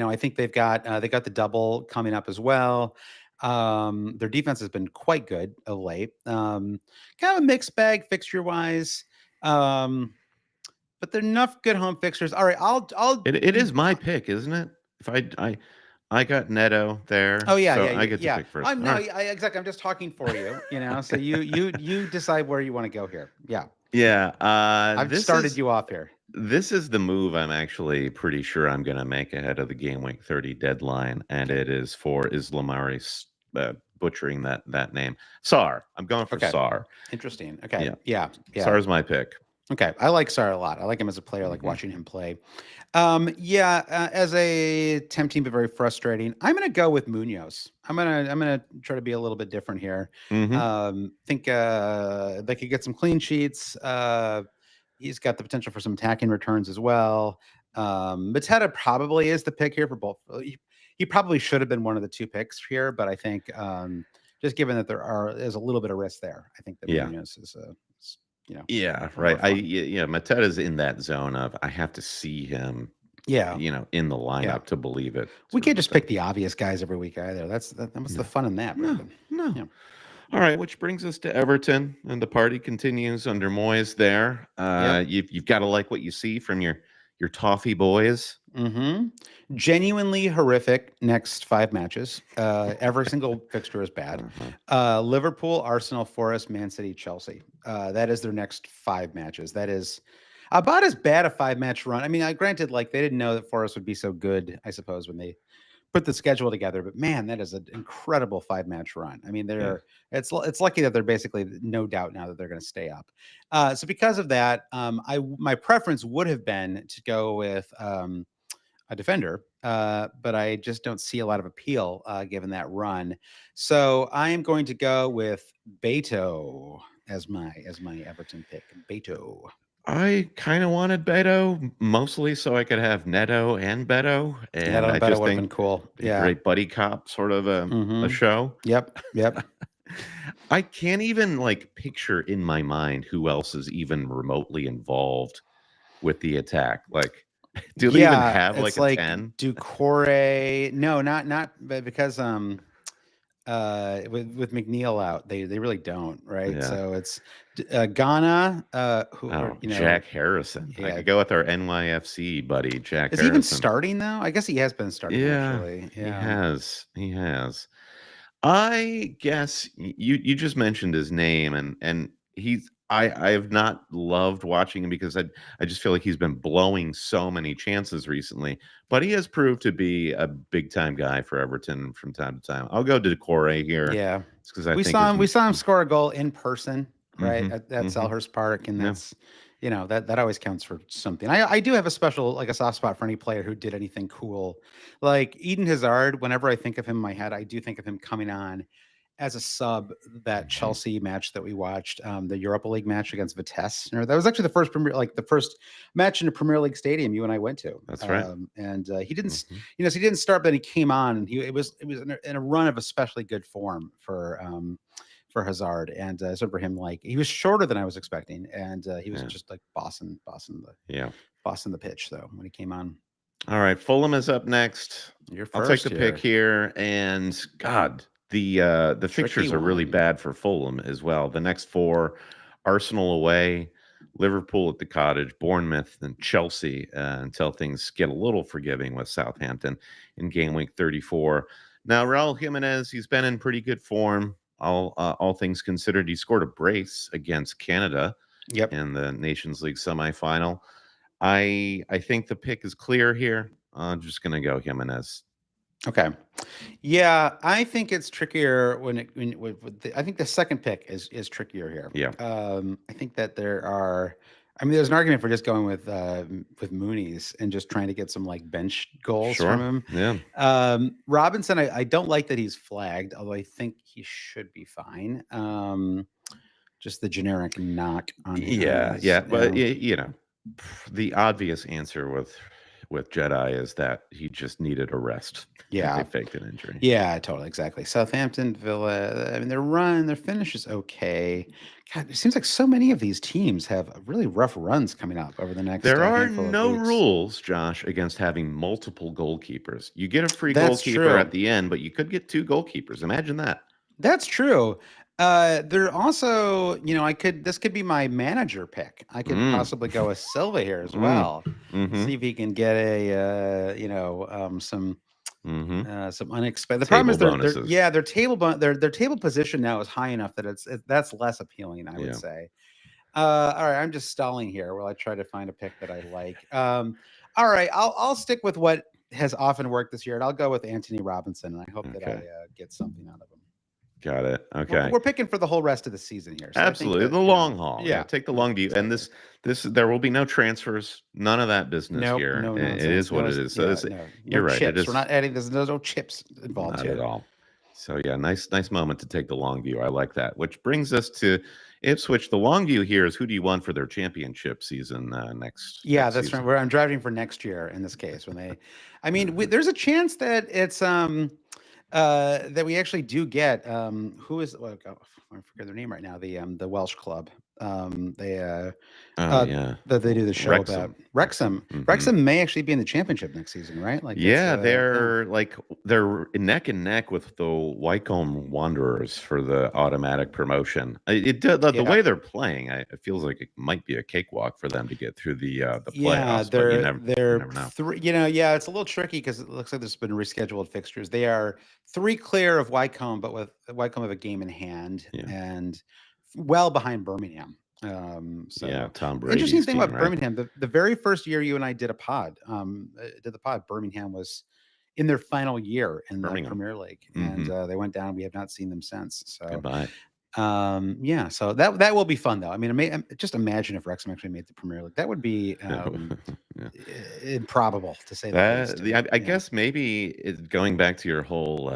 I think they got the double coming up as well. Their defense has been quite good of late. Kind of a mixed bag fixture wise. Um, but they're enough good home fixtures. All right, I'll
It
be
is my pick, isn't it? If I got Neto
Oh
there,
yeah,
so
yeah,
I get to
yeah.
pick first.
I'm
All
no,
right.
exactly. I'm just talking for you, So you decide where you want to go here. Yeah.
Yeah,
I've started you off here.
this is the move I'm actually pretty sure I'm gonna make ahead of the game week 30 deadline, and
Okay.
it is for Islamari butchering that name. Sar. I'm going for
Okay.
Sar.
Interesting. Okay.
Yeah.
Yeah. Yeah.
Sar's my pick.
Okay. I like Sar a lot. I like him as a player. I like
Mhm.
watching him play. Yeah, as a tempting but very frustrating, I'm gonna go with Munoz. I'm gonna try to be a little bit different here.
Mhm.
Think they could get some clean sheets. He's got the potential for some attacking returns as well. Mateta probably is the pick here for both. He probably should have been one of the two picks here, but I think just given that there's a little bit of risk there, I think that
Yeah.
Munoz is
Yeah,
a more
right.
fun.
Yeah, Mateta's in that zone of I have to see him,
Yeah,
in the
yeah.
lineup to believe it
We
sort
can't
of a
just
thing.
pick the obvious guys every week either. What's the
No.
fun in that,
No.
Brandon?
No.
Yeah.
All right, which brings us to Everton, and the party continues under Moyes there.
Yep.
You've got to like what you see from your toffee boys.
Mm-hmm. Genuinely horrific next 5 matches. Every single fixture is bad.
Uh-huh.
Liverpool, Arsenal, Forest, Man City, Chelsea. That is their next 5 matches. That is about as bad a 5 match run. I mean, I granted, like they didn't know that Forest would be so good, I suppose, when they put the schedule together. But man, that is an incredible 5 match run. I mean,
Yeah.
it's lucky that they're basically no doubt now that they're going to stay up. So because of that, my preference would have been to go with a defender, but I just don't see a lot of appeal given that run. So I am going to go with Beto as my Everton pick. Beto.
I kind of wanted Beto mostly so I could have Neto and Beto,
Neto
and I
and Beto
just
would have
think
been cool.
be a
Yeah.
great buddy cop sort of a
Mm-hmm.
show.
Yep. Yep.
I can't even like picture in my mind who else is even remotely involved with the attack. Like, do they even
Yeah,
have like
it's
a
like
10?
Ducore. No, not but because with McNeil out, they really don't, right?
Yeah.
So it's Ghana, who or
Oh, Jack Harrison. I
yeah.
could go with our NYFC buddy, Jack
Is he even
Harrison.
starting though? I guess he has been starting
Yeah,
actually.
he
Yeah.
has. He has. I guess you just mentioned his name, and I have not loved watching him because I just feel like he's been blowing so many chances recently, but he has proved to be a big time guy for Everton from time to time. I'll go to Decore here
Yeah.
because I
We
think
saw
his
him we saw him score a goal in person, right?
mm-hmm,
At
mm-hmm,
Selhurst Park, and
yeah,
that's that always counts for something. I do have a special like a soft spot for any player who did anything cool. Like Eden Hazard, whenever I think of him in my head, I do think of him coming on as a sub that
mm-hmm,
Chelsea match that we watched, the Europa League match against Vitesse. That was actually the first match in a Premier League stadium you and I went to.
that's right.
And he didn't,
Mm-hmm,
so he didn't start, but he came on, and it was in a run of especially good form for Hazard, and so for him, like he was shorter than I was expecting, and he was
yeah,
just like
yeah.
bossing the pitch though when he came on.
All right, Fulham is up next.
You're
I'll take the
first
pick
here.
here, and God, the
Tricky
fixtures are really
one.
bad for Fulham as well. The next four: Arsenal away, Liverpool at the Cottage, Bournemouth, and Chelsea. Until things get a little forgiving with Southampton in game week 34. Now, Raul Jimenez, he's been in pretty good form. All things considered, he scored a brace against Canada
Yep.
in the Nations League semifinal. I think the pick is clear here. I'm just gonna go Jimenez.
Okay. Yeah, I think it's trickier I think the second pick is trickier here.
Yeah,
I think that I mean, there's an argument for just going with Mooney's and just trying to get some like bench goals from
sure.
him.
Yeah,
Robinson, I don't like that he's flagged, although I think he should be fine. Just the generic knock on
yeah,
his.
yeah. But the obvious answer with Jedi is that he just needed a rest and they
Yeah.
faked an injury.
Yeah, totally, exactly. Southampton, Villa. I mean, their finish is okay. God, it seems like so many of these teams have really rough runs coming up over the next
There are
handful of
no
weeks.
rules, Josh, against having multiple goalkeepers. You get a free
That's
goalkeeper
true.
at the end, but you could get two goalkeepers. Imagine that.
That's true. There also, this could be my manager pick. I could
Mm,
possibly go with Silva here as
mm,
well.
mm-hmm,
See if he can get
mm-hmm.
some unexpected. The problem
Table
is
bonuses.
their table position now is high enough that that's less appealing, I would
Yeah.
say. All right, I'm just stalling here while I try to find a pick that I like. All right, I'll stick with what has often worked this year, and I'll go with Anthony Robinson, and I hope that I
Okay.
get something out of him.
Got it.
We're,
Okay.
we're picking for the whole rest of the season here, so I think
Absolutely.
that
The long haul. Yeah.
yeah,
Take the
yeah,
long view. And
exactly.
this there will be no transfers. None of that business
Nope,
here.
no
It
nonsense.
is what
No,
it is. So
yeah, no
you're right. It
chips. We're
is
not adding. There's no chips involved
not at
here.
all. So yeah, nice moment to take the long view. I like that. Which brings us to Ipswich. The long view here is who do you want for their championship season
Yeah,
next
that's right.
season?
Where I'm driving for next year in this case. When they, I mean,
Mhm.
there's a chance that it's that we actually do get who is I forget their name right now. The Welsh club. They
Oh yeah,
that they do the show about
Wrexham.
Wrexham.
Hmm.
Wrexham may actually be in the championship next season, right? Like it's
Yeah,
yeah.
they're neck and neck with the Wycombe Wanderers for the automatic promotion. The
Yeah.
way they're playing, it feels like it might be a cakewalk for them to get through the
Yeah,
playoffs. But you
they're
never know.
three. Yeah, it's a little tricky because it looks like there's been rescheduled fixtures. They are three clear of Wycombe, but with Wycombe have a game in hand
Yeah,
and well behind Birmingham.
yeah,
So
Tom
interesting
Brady's
thing
team,
about
right?
Birmingham, the very first year you and I did a pod, did the pod, Birmingham was in their final year in the
Birmingham.
Premier League, and
Hmm.
they went down. We have not seen them since. So
Goodbye.
yeah, so that will be fun though. I mean, just imagine if Wrexham actually made the Premier League. That would be
Yeah.
improbable to say the least.
I
Yeah.
guess maybe going back to your whole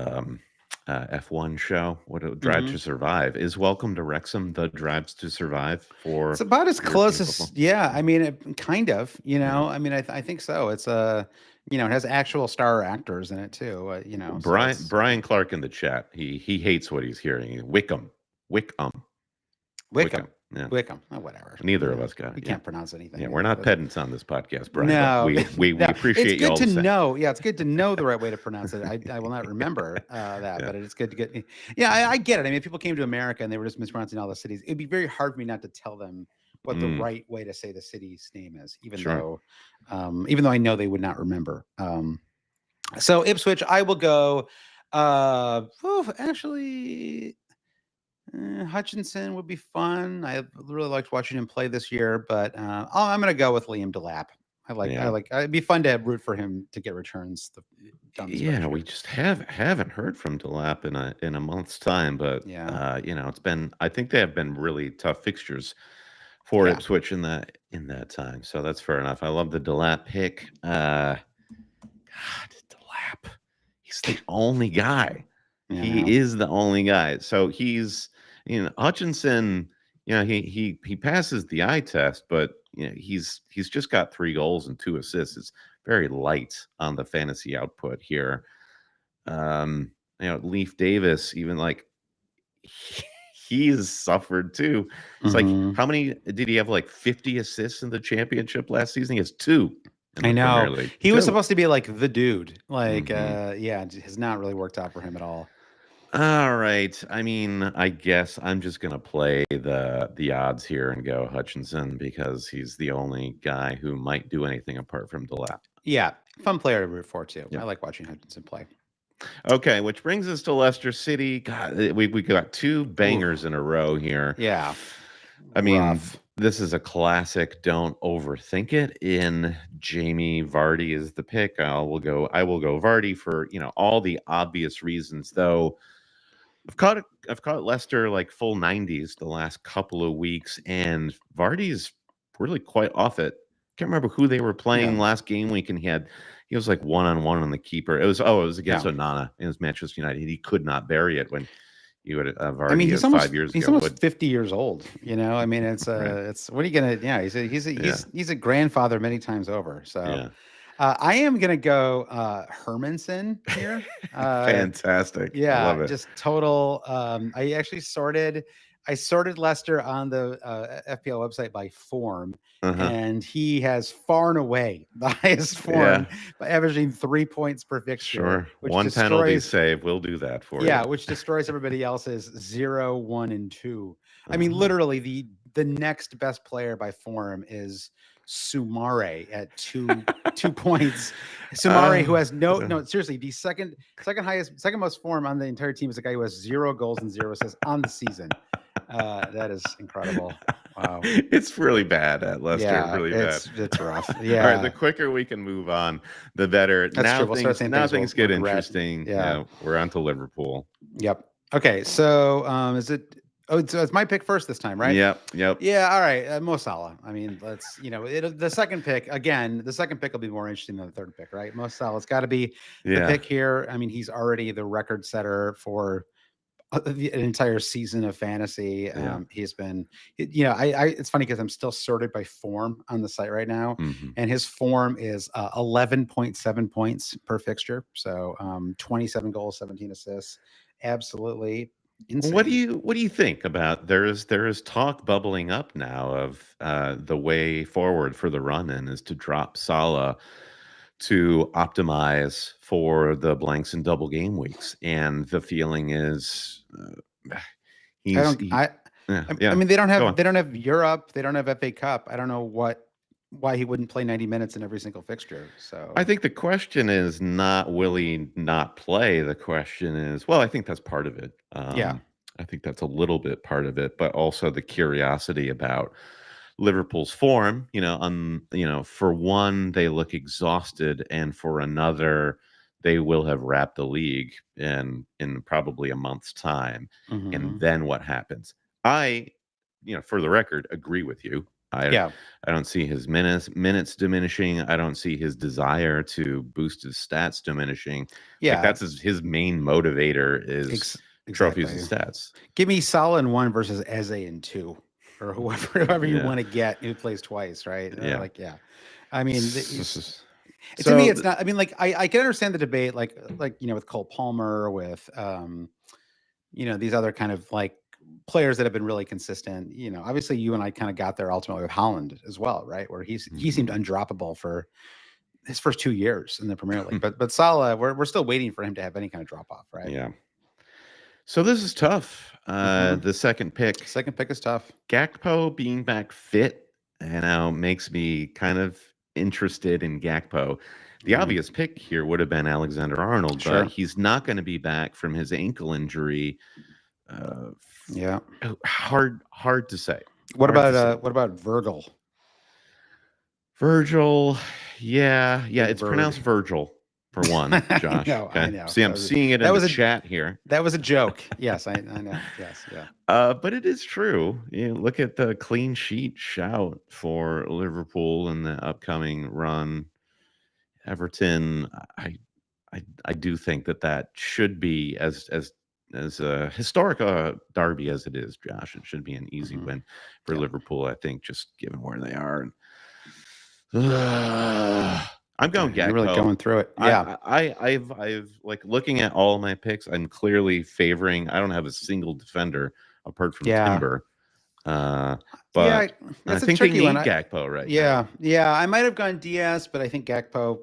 F1 show, what a Drive to
Hmm.
Survive is Welcome to Wrexham, the Drives to Survive
It's
for
about as close
European
as
football.
yeah. I mean, kind of.
Yeah.
I mean, I think so. It's it has actual star actors in it too. So it's
Brian Clark in the chat. He hates what he's hearing. Wickham, Wickham.
Wickham,
Yeah.
Wickham, whatever.
Neither of us got
We
it. Yeah.
can't pronounce
Yeah.
anything.
We're not pedants on this podcast, Brian, but
No,
we
no, it's
appreciate you
good
all
to
the same.
know. Yeah, it's good to know the right way to pronounce it. I will not remember that,
Yeah.
but it's good to get. Yeah, I get it. I mean, if people came to America and they were just mispronouncing all the cities, it'd be very hard for me not to tell them what the
Mm,
right way to say the city's name is,
sure.
even though I know they would not remember. So Ipswich, I will go. Actually, Hutchinson would be fun. I really liked watching him play this year, but I'm going to go with Liam Delap.
Yeah.
It'd be fun to root for him to get returns down the stretch
Yeah, we
here.
just haven't heard from Delap in a month's time, but
Yeah,
it's been I think they have been really tough fixtures for
yeah,
Ipswich in that time. So that's fair enough. I love the Delap pick. God, Delap. He's the only guy.
yeah, I
He
know.
is the only guy. So he's Hutchinson, he passes the eye test, but he's just got 3 goals and 2 assists. It's very light on the fantasy output here. Leaf Davis, even like he's suffered too. It's like
Hmm.
how many did he have? Like 50 assists in the championship last season? He has 2 in
I
the Premier
know
League.
he was
2.
supposed to be like the dude.
Hmm.
Yeah, it has not really worked out for him at all.
All right. I mean, I guess I'm just gonna play the odds here and go Hutchinson because he's the only guy who might do anything apart from Delap.
Yeah, fun player to root for too. I
Yep.
like watching Hutchinson play.
Okay, which brings us to Leicester City. God, we got 2
Oof.
bangers in a row here.
Yeah,
I mean,
rough.
this is a classic. Don't overthink it. In Jamie Vardy is the pick. I will go Vardy for all the obvious reasons. Though I've caught Leicester like full 90s the last couple of weeks, and Vardy's really quite off it. Can't remember who they were
Yeah,
playing last game week, and he was like 1-on-1 on the keeper. It was against
yeah.
Onana. It was Manchester United. He could not bury it when you had
I mean,
Vardy 5 years
he's
ago
almost
would.
50 years old. I mean,
Right.
it's what are you gonna? Yeah,
Yeah.
he's a grandfather many times over. So
Yeah.
I am gonna go Hermanson here.
Fantastic. I love
Yeah,
it.
just total. I sorted Lester on the FPL website by form,
Uh-huh.
and he has far and away the highest form
Yeah.
by averaging 3 points per fixture,
Sure.
which
One penalty
destroys.
save will do that for
Yeah,
you.
which destroys everybody else's 0, 1, and 2. I mean,
Uh-huh.
literally the next best player by form is Sumare at 2 points. Sumare, who has
Yeah.
no, seriously, the second most form on the entire team is a guy who has 0 goals and 0 assists on the season. That is incredible. Wow.
It's really bad at Leicester,
Yeah,
really bad.
it's rough.
All right, the
Yeah,
quicker we can move on, the better.
that's true. We'll start saying
Now
things
things
we'll
get
regret.
interesting.
Yeah.
Yeah, we're on to Liverpool.
Yep. Okay. So, is it? Oh, it's my pick first this time, right?
Yep.
Yeah. All right. Mo Salah. I mean, let's the second pick again. The second pick will be more interesting than the third pick, right? Mo Salah's got to be the
Yeah.
pick here. I mean, he's already the record setter for an entire season of fantasy.
Yeah.
He's been, I it's funny because I'm still sorted by form on the site right now,
Mhm.
and his form is 11.7 points per fixture. So 27 goals, 17 assists. Absolutely insane.
What do you think about there is talk bubbling up now of the way forward for the run-in is to drop Salah to optimize for the blanks and double game weeks, and the feeling is
I
he's
don't.
he, yeah,
I
yeah.
mean, they don't
Go
have
on.
Europe. They don't have FA Cup. I don't know why he wouldn't play 90 minutes in every single fixture.
I
So
think the question is not will he not play? The question is, well, I think that's part of it.
yeah.
I think that's a little bit part of it, but also the curiosity about Liverpool's form. For one, they look exhausted, and for another, they will have wrapped the league in probably a month's time. And
Hmm.
then what happens? I, for the record, agree with you. I
Yeah.
I don't see his minutes diminishing. I don't see his desire to boost his stats diminishing. Like
Yeah.
that's his main motivator is trophies and
Exactly.
stats.
Give me Salah in one versus Eze in two, or whoever you
Yeah,
want to get who plays twice, right?
yeah.
Like, yeah. I mean, to me,
So
it's not. I mean, like, I can understand the debate, like with Cole Palmer, with these other kind of like players that have been really consistent. Obviously, you and I kind of got there ultimately with Holland as well, right? Where he seemed
mhm,
undroppable for his first 2 years in the Premier League, but Salah, we're still waiting for him to have any kind of drop off, right?
yeah. So this is tough.
Hmm.
The second pick,
Second pick is tough.
Gakpo being back fit, makes me kind of interested in Gakpo. The
Mm,
obvious pick here would have been Alexander Arnold, but
sure.
he's not going to be back from his ankle injury. Uh,
Yeah.
hard to say.
What
Hard to say.
about Virgil?
Virgil, yeah,
Big
it's
Bird.
pronounced Virgil for one,
I
Josh.
know. I
Okay,
know.
see, I'm seeing it in
That
the
was a
chat here.
that was a joke. Yes, I know. Yes, yeah.
But it is true. Look at the clean sheet shout for Liverpool in the upcoming run. Everton, I do think that should be as a historic derby as it is, Josh. It should be an easy
Hmm.
win for
Yeah.
Liverpool. I think just given where they are. I'm going
You're really
Gakpo.
going through it. Yeah.
I've like looking at all my picks. I'm clearly favoring. I don't have a single defender apart from
Yeah.
Timber, uh,
Yeah.
but I
That's a
think they
tricky one.
need Gakpo right
Yeah.
now.
Yeah. I might have gone Diaz, but I think Gakpo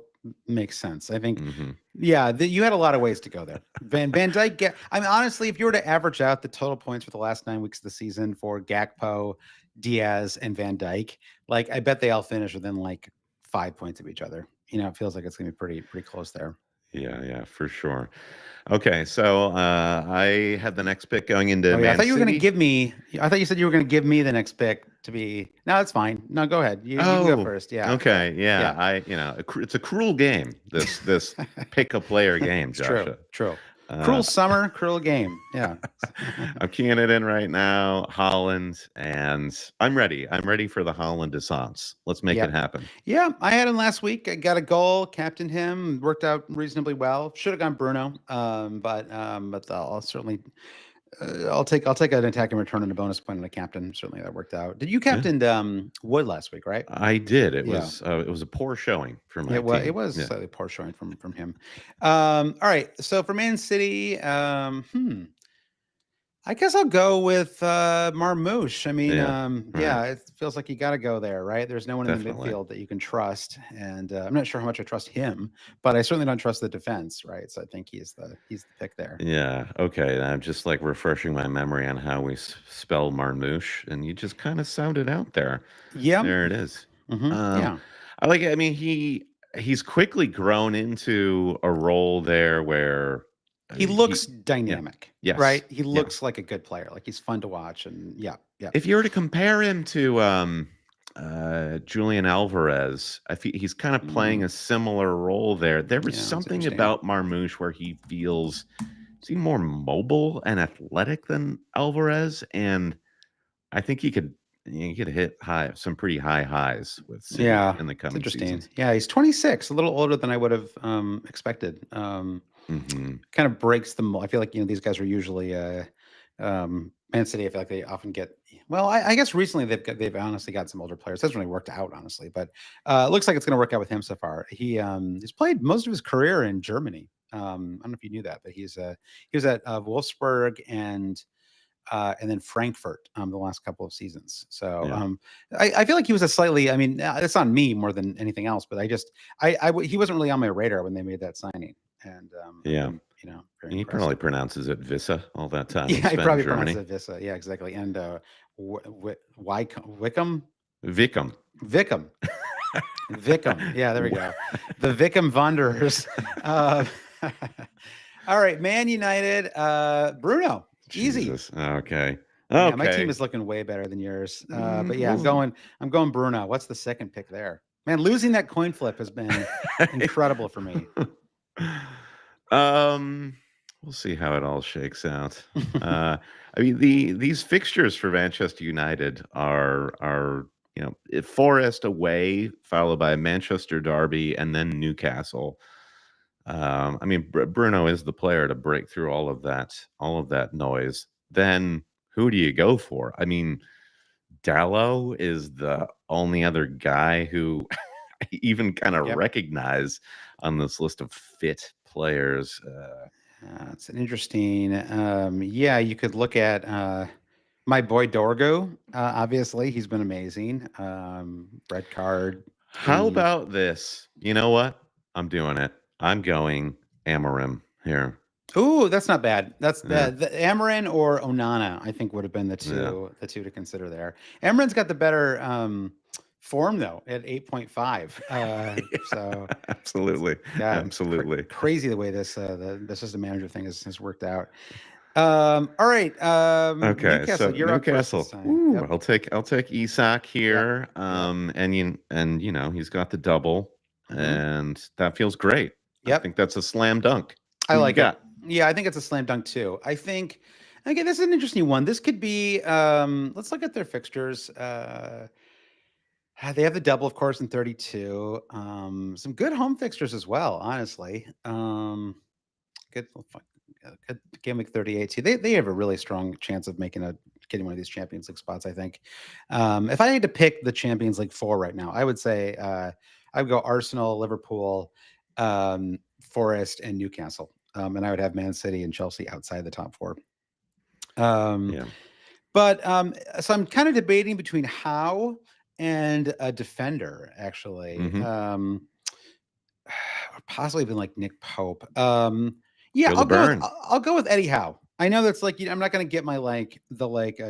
makes sense. I think,
Hmm.
yeah, you had a lot of ways to go there. Van Dyke. I mean, honestly, if you were to average out the total points for the last 9 weeks of the season for Gakpo, Diaz, and Van Dyke, like I bet they all finish within like 5 points of each other. It feels like it's gonna be pretty close there.
Yeah, for sure. Okay, so I had the next pick going into
Oh yeah, I
Man
thought you were gonna
City.
give me. I thought you said you were gonna give me the next pick to be. No, it's fine. No, go ahead. You can go
Oh,
first. Yeah, yeah,
okay, yeah.
yeah.
It's a cruel game. This pick a player game,
It's true.
Joshua.
True.
Uh,
Cruel summer, cruel game. Yeah.
I'm keying it in right now, Holland, and I'm ready. I'm ready for the Holland descente. Let's make it
Yep.
happen.
Yeah, I had him last week. I got a goal, captained him, worked out reasonably well. Should have gone Bruno, but I'll certainly I'll take an attack and return and a bonus point on a captain. Certainly that worked out. Did you
Yeah,
captained Wood last week, right?
I did.
Yeah.
It was a poor showing for my
It
team.
was
Yeah,
slightly poor showing from him. All right. So for Man City, I guess I'll go with Marmouche. I mean,
yeah. All right,
yeah, it feels like you got to go there, right? There's no one in the
definitely.
midfield that you can trust, and I'm not sure how much I trust him, but I certainly don't trust the defense, right? So I think he's the pick there.
Yeah. Okay. I'm just like refreshing my memory on how we spell Marmouche, and you just kind of sounded out there.
Yeah.
There it is. Um,
Yeah.
I like it. I mean, he's quickly grown into a role there where
He
he,
looks
yeah,
dynamic,
yes,
right? He
yeah,
looks like a good player. Like he's fun to watch, and yeah. Yeah.
If you were to compare him to Julian Alvarez, he's kind of playing a similar role there. There was
Yeah, that's
something
interesting.
about Marmouche where he feels more mobile and athletic than Alvarez, and I think he could hit some pretty high highs with City
Yeah,
in the
it's
coming
interesting.
seasons.
Yeah, he's 26, a little older than I would have expected. Kind of breaks the mold. I feel like these guys are usually Man City. I feel like they often get. Well, I guess recently they've honestly got some older players. It hasn't really worked out honestly, but it looks like it's going to work out with him so far. He's played most of his career in Germany. I don't know if you knew that, but he was at Wolfsburg and then Frankfurt the last couple of seasons. So
Yeah.
I feel like he was a slightly. I mean, it's on me more than anything else. But he wasn't really on my radar when they made that signing, and I've
Yeah.
been very
He
impressed.
probably pronounces it Vissa all that time he
Yeah, he
spent in
probably pronounces
Germany.
it Vissa. Yeah, exactly. And Wickham,
Vickham.
Vickham, Vickham. Yeah, there we go. The Vickham Wanderers. All right, Man United. Bruno. Easy.
Jesus. Okay.
Yeah, my team
Okay.
is looking way better than yours. But yeah,
Well,
I'm going Bruno. What's the second pick there? Man, losing that coin flip has been incredible for me.
we'll see how it all shakes out. I mean, these fixtures for Manchester United are Forest away, followed by Manchester Derby, and then Newcastle. I mean, Bruno is the player to break through all of that noise. Then who do you go for? I mean, Dallo is the only other guy who I even kind of
Yep.
recognize on this list of fit players.
It's an interesting. Yeah, you could look at my boy Dorgo. Obviously, he's been amazing. Red card.
How
The
about this? You know what? I'm doing it. I'm going Amarim here.
Ooh, that's not bad. That's
Yeah.
the Amarin or Onana, I think would have been the
Yeah.
two to consider there. Amarin's got the better form though at 8.5. So
Absolutely.
God,
Absolutely.
crazy the way this the system manager thing has worked out. All right,
Okay,
Newcastle,
so
you're up first this
Newcastle.
time.
Ooh,
Yep.
I'll take Isak
Yep.
here.
Yep.
And he's got the double,
Hmm.
and that feels great. I
Yep.
think that's a slam dunk.
I
Who you
like it.
got?
Yeah, I think it's a slam dunk too. I think okay, this is an interesting one. This could be let's look at their fixtures. They have the double, of course, in 32. Some good home fixtures as well, honestly. Good, good game week 38. See, they have a really strong chance of getting one of these Champions League spots, I think. If I had to pick the Champions League four right now, I would say I would go Arsenal, Liverpool, Forest, and Newcastle. And I would have Man City and Chelsea outside the top four.
Yeah.
But so I'm kind of debating between Howe and a defender, actually. Or possibly even like Nick Pope. Yeah,
Feel the burn.
I'll go with Eddie Howe. I know that's like I'm not going to get my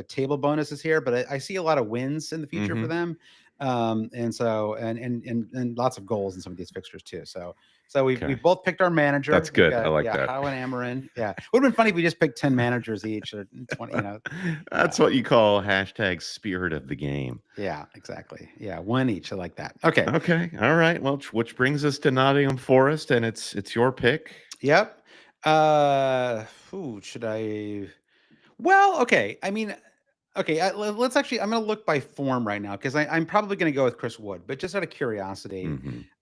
table bonuses here, but I see a lot of wins in the future for them, and so and lots of goals in some of these fixtures too. So we both picked our manager.
That's
We've
good. I
got,
like
yeah,
that.
Howe and Amarin. Yeah, would have been funny if we just picked 10 managers each or 20.
That's what you call hashtag spirit of the game.
Yeah, exactly. Yeah, one each. I like that. Okay.
Okay. All right. Well, which brings us to Nottingham Forest, and it's your pick.
Yep. Who should I? Well, okay. I mean, okay. Let's actually. I'm going to look by form right now because I'm probably going to go with Chris Wood, but just out of curiosity,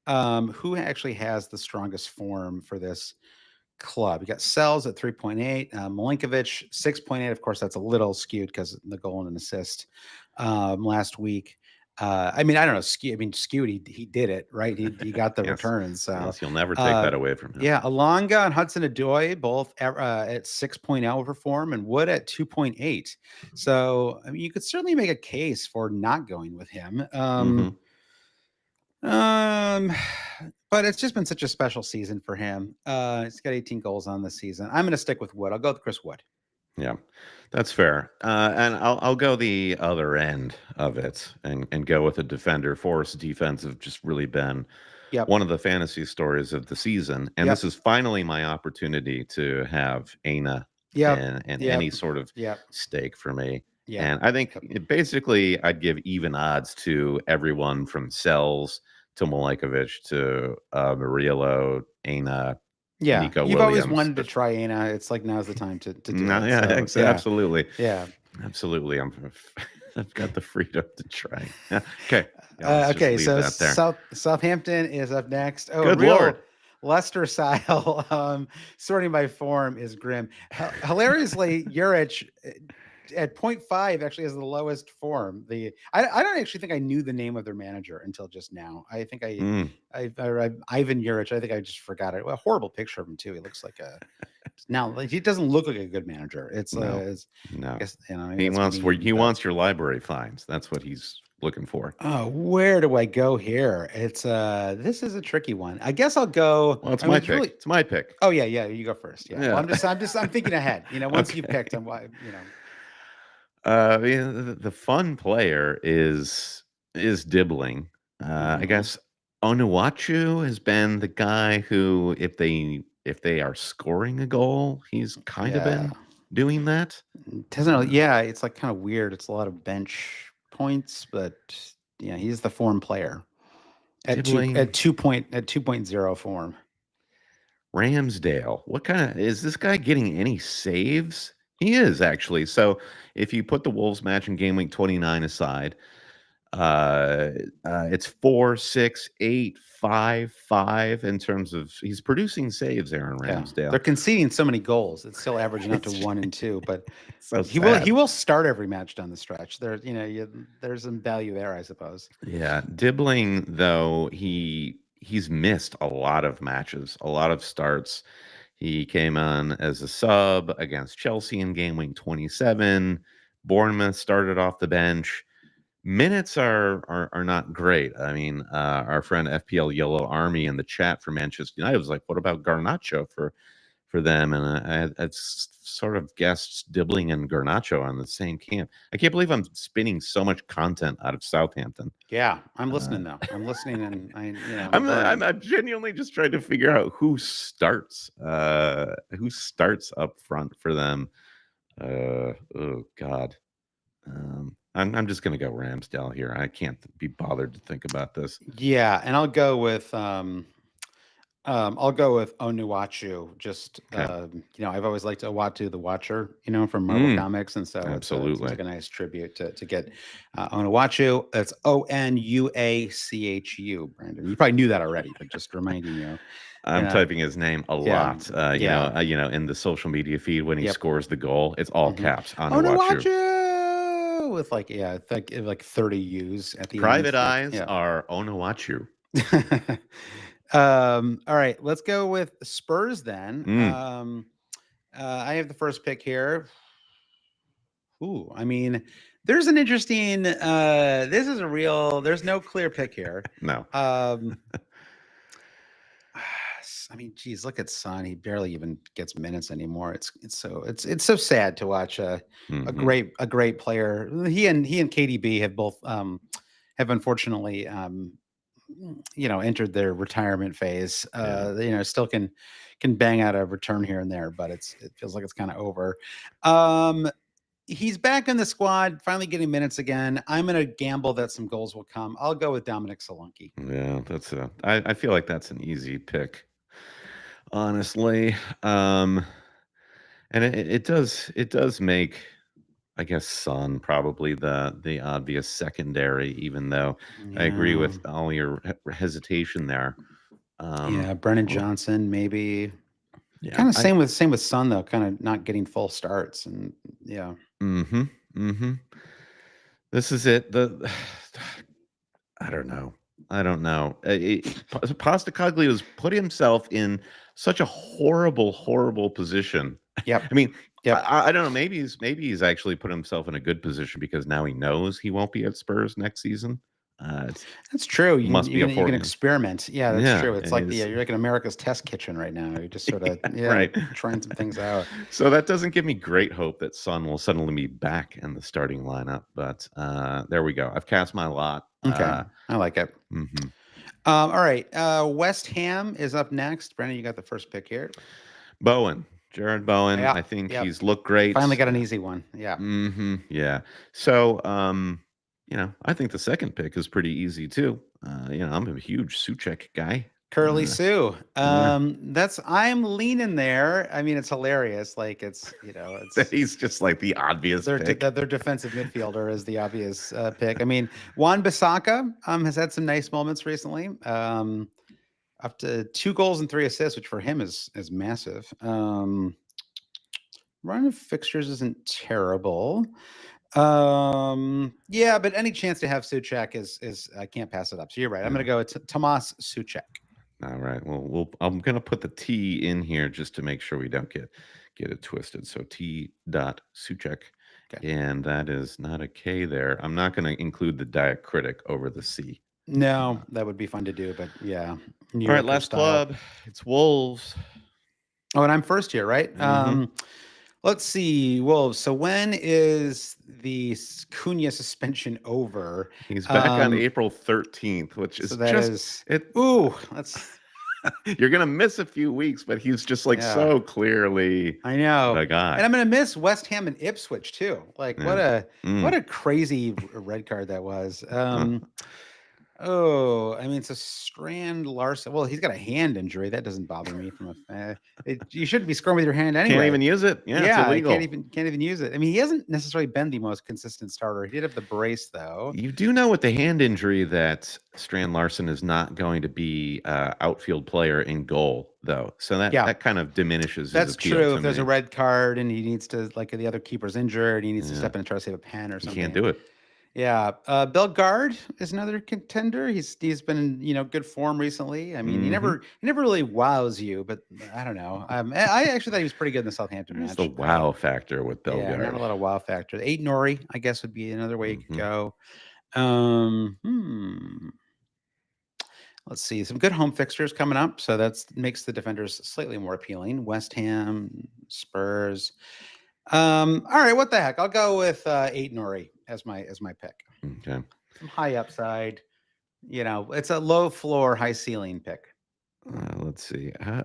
who actually has the strongest form for this club? You got Sells at 3.8, Milinkovic 6.8. Of course, that's a little skewed because of the goal and an assist last week. I mean, I don't know. Skewed. He did it right. He got the
Yes.
returns. So
Yes, you'll never take that away from him.
yeah, Alonga and Hudson-Odoi both at 6.0 for form, and Wood at 2.8. So I mean, you could certainly make a case for not going with him. But it's just been such a special season for him. He's got 18 goals on this season. I'm going to stick with Wood. I'll go with Chris Wood.
Yeah, that's fair. And I'll go the other end of it and go with a defender. Forest defense have just really been one of the fantasy stories of the season. And this is finally my opportunity to have Aina in any sort of stake for me.
Yeah.
And I think
Yep.
basically I'd give even odds to everyone from Sells to Milekovic to Murillo, Aina,
Yeah.
Nico
You've always
Williams.
wanted to try Ana. It's like now's the time to do
No,
it.
yeah,
So yeah.
absolutely.
Yeah.
Absolutely. I've got the freedom to try. Yeah. Okay. Yeah, let's just
Okay,
leave
so
that there.
Southampton is up next. Oh,
Good Lord.
real Leicester style sorting by form is grim. Hilariously, Juric at 0.5 actually has the lowest form. I don't actually think I knew the name of their manager until just now. I think Ivan Juric. I think I just forgot it. Well, a horrible picture of him too. He looks like a now like, he doesn't look like a good manager.
No.
I guess maybe
He
that's
wants
mean, but
your library finds. That's what he's looking for.
oh, where do I go here? This is a tricky one. I guess I'll go.
Well, it's
I mean,
my
it's
pick.
really.
It's my pick.
Oh yeah, you go first. Yeah. Well,
Yeah.
I'm thinking ahead. Once you've picked,
Okay.
you know.
The fun player is Dibbling. I
Mhm.
guess Onuachu has been the guy who, if they are scoring a goal, he's kind of
Yeah.
been doing that.
Doesn't. Yeah, it's like kind of weird. It's a lot of bench points, but yeah, he's the form player
Dibbling,
2.0 form.
Ramsdale. What kind of is this guy getting any saves? He is actually. So if you put the Wolves match in game week 29 aside, it's 4, 6, 8, 5, 5 in terms of he's producing saves, Aaron
Yeah,
Ramsdale.
they're conceding so many goals. It's still averaging out to
It's
1 and 2, but
so
he
sad.
will start every match down the stretch. There's some value there, I suppose.
Yeah, Dibbling though he's missed a lot of matches, a lot of starts. He came on as a sub against Chelsea in game week 27. Bournemouth started off the bench. Minutes are not great. I mean, our friend FPL Yellow Army in the chat for Manchester United was like, "What about Garnacho for them?" And I'd sort of guessed Dibbling and Garnacho on the same camp. I can't believe I'm spinning so much content out of Southampton.
Yeah, I'm listening
Uh,
though. I'm listening, and I'm burning.
I'm genuinely just trying to figure out who starts up front for them. Oh God. I'm just gonna go Ramsdale here. I can't be bothered to think about this.
Yeah, and I'll go with Onuachu. Just
Okay.
I've always liked Owatu the Watcher, from Marvel
Mm,
Comics, and so it seems
absolutely.
like a nice tribute to get Onuachu. That's Onuachu. Brandon, you probably knew that already, but just reminding you.
I'm
Yeah,
typing his name a
yeah,
lot.
yeah.
In the social media feed when he
Yep.
scores the goal, it's all
Hmm.
caps on Uwachu.
Onuachu with like 30 U's at the end.
Private
Like
eyes
yeah.
are Onuachu.
All right, let's go with Spurs then.
Mm,
I have the first pick here. Ooh, I mean, there's an interesting. There's no clear pick here.
no.
Um, I mean, geez, look at Son. He barely even gets minutes anymore. It's so sad to watch a
Hmm.
great player. He and KDB have both have unfortunately entered their retirement phase.
Yeah.
Still can bang out a return here and there, but it feels like it's kind of over. Um, he's back in the squad, finally getting minutes again. I'm gonna gamble that some goals will come. I'll go with Dominic Solanke.
Yeah, I feel like that's an easy pick, honestly. Um, and it does make, I guess, Son probably the obvious secondary, even though I agree
Yeah,
with all your hesitation there.
yeah. Brennan
Well,
Johnson, maybe.
yeah,
Kind of same with Son though. Kind of not getting full starts, and yeah,
mm-hmm, mm-hmm. This is it. I don't know. I don't know. Postacoglu's put himself in such a horrible, horrible position.
yep,
I mean,
yep.
I don't know. Maybe he's actually put himself in a good position because now he knows he won't be at Spurs next season. It
That's true. You can
must
you
be a
can you can
for
experiment. Yeah, that's
yeah.
true. It's like you're like an America's Test Kitchen right now. You're just sort of
Right.
trying some things out.
So that doesn't give me great hope that Son will suddenly be back in the starting lineup. But there we go. I've cast my lot.
Okay, I like it.
Mhm.
All right, West Ham is up next. Brandon, you got the first pick here.
Bowen. Jared Bowen.
Yeah.
I think
Yep.
he's looked great.
Finally got an easy one. Yeah.
Yeah. So, I think the second pick is pretty easy too. I'm a huge Suchek guy.
Curly Sue.
Yeah.
I'm leaning there. I mean, it's hilarious. Like it's
He's just like the obvious pick.
Their defensive midfielder is the obvious pick. I mean, Wan-Bissaka has had some nice moments recently. Up to 2 goals and 3 assists, which for him is massive. Run of fixtures isn't terrible. Yeah, but any chance to have Suchek is I can't pass it up. So you're right. I'm going to go with Tomas Suchek.
All right. Well, I'm going to put the T in here just to make sure we don't get it twisted. So T. Suchek. Okay. And that is not a K there. I'm not going to include the diacritic over the C.
No, that would be fun to do, but yeah.
All right, last club. It's Wolves.
Oh, and I'm first here, right? Let's see, Wolves. So when is the Cunha suspension over?
He's back on April 13th, which is
Ooh, that's
you're gonna miss a few weeks, but he's just like so clearly
I know
the guy.
And I'm gonna miss West Ham and Ipswich too. Like what a crazy red card that was. Oh, I mean, it's a Strand Larson. Well, he's got a hand injury. That doesn't bother me from you shouldn't be scoring with your hand anyway.
Can't even use it. Yeah, it's illegal.
Can't even use it. I mean, he hasn't necessarily been the most consistent starter. He did have the brace, though.
You do know with the hand injury that Strand Larson is not going to be outfield player in goal, though. So that kind of diminishes.
That's
his appeal
true.
to
If there's
me.
a red card and he needs to, like the other keeper's injured, he needs to step in and try to save a pen or something.
He can't do it.
Yeah, Bellegarde is another contender. He's been in good form recently. I mean, he never really wows you, but I don't know. I actually thought he was pretty good in the Southampton match.
The wow factor with Bellegarde.
Yeah, not a lot of wow factor. Eight Nori, I guess, would be another way you could go. Let's see, some good home fixtures coming up, so that makes the defenders slightly more appealing. West Ham, Spurs. All right, what the heck? I'll go with 8 Nori as my pick.
Okay.
Some high upside. It's a low floor, high ceiling pick.
Let's see.
Yeah,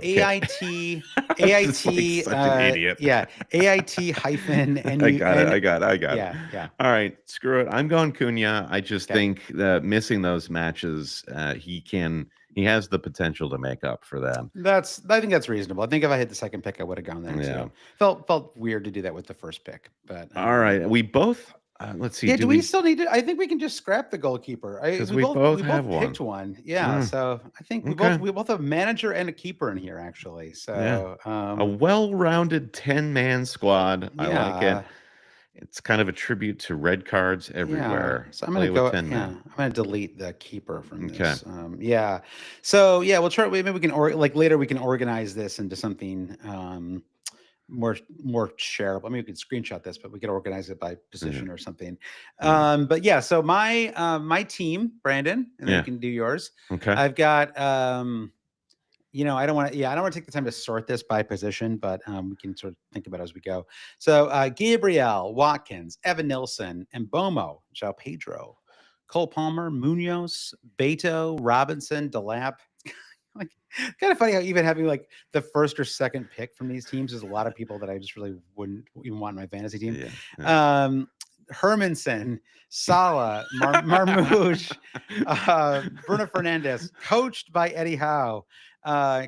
AIT. AIT.
Such an idiot.
Yeah, AIT hyphen. And
I got it.
Yeah.
All right, screw it. I'm going Cunha. I just think that missing those matches, he has the potential to make up for them.
I think that's reasonable. I think if I hit the second pick, I would have gone there too. Felt weird to do that with the first pick, but
all right, we both. Let's see.
Yeah, do we still need to? I think we can just scrap the goalkeeper.
We both
picked one. Yeah, so I think we both have a manager and a keeper in here actually. So
a well-rounded 10-man squad. I like it. It's kind of a tribute to red cards everywhere.
So I'm going to go. I'm going to delete the keeper from this. So we'll try. Maybe we can later we can organize this into something more shareable. I mean, we could screenshot this, but we could organize it by position or something. But yeah, so my team, Brandon, and then you can do yours.
Okay.
I've got I don't want to take the time to sort this by position, but we can sort of think about it as we go. So Gabriel, Watkins, Evan Nilsson, and Bomo, João Pedro, Cole Palmer, Munoz, Beto, Robinson, Delap. Like, kind of funny how even having like the first or second pick from these teams is a lot of people that I just really wouldn't even want in my fantasy team. Hermanson, Salah, Marmouche, Bruno Fernandes, coached by Eddie Howe,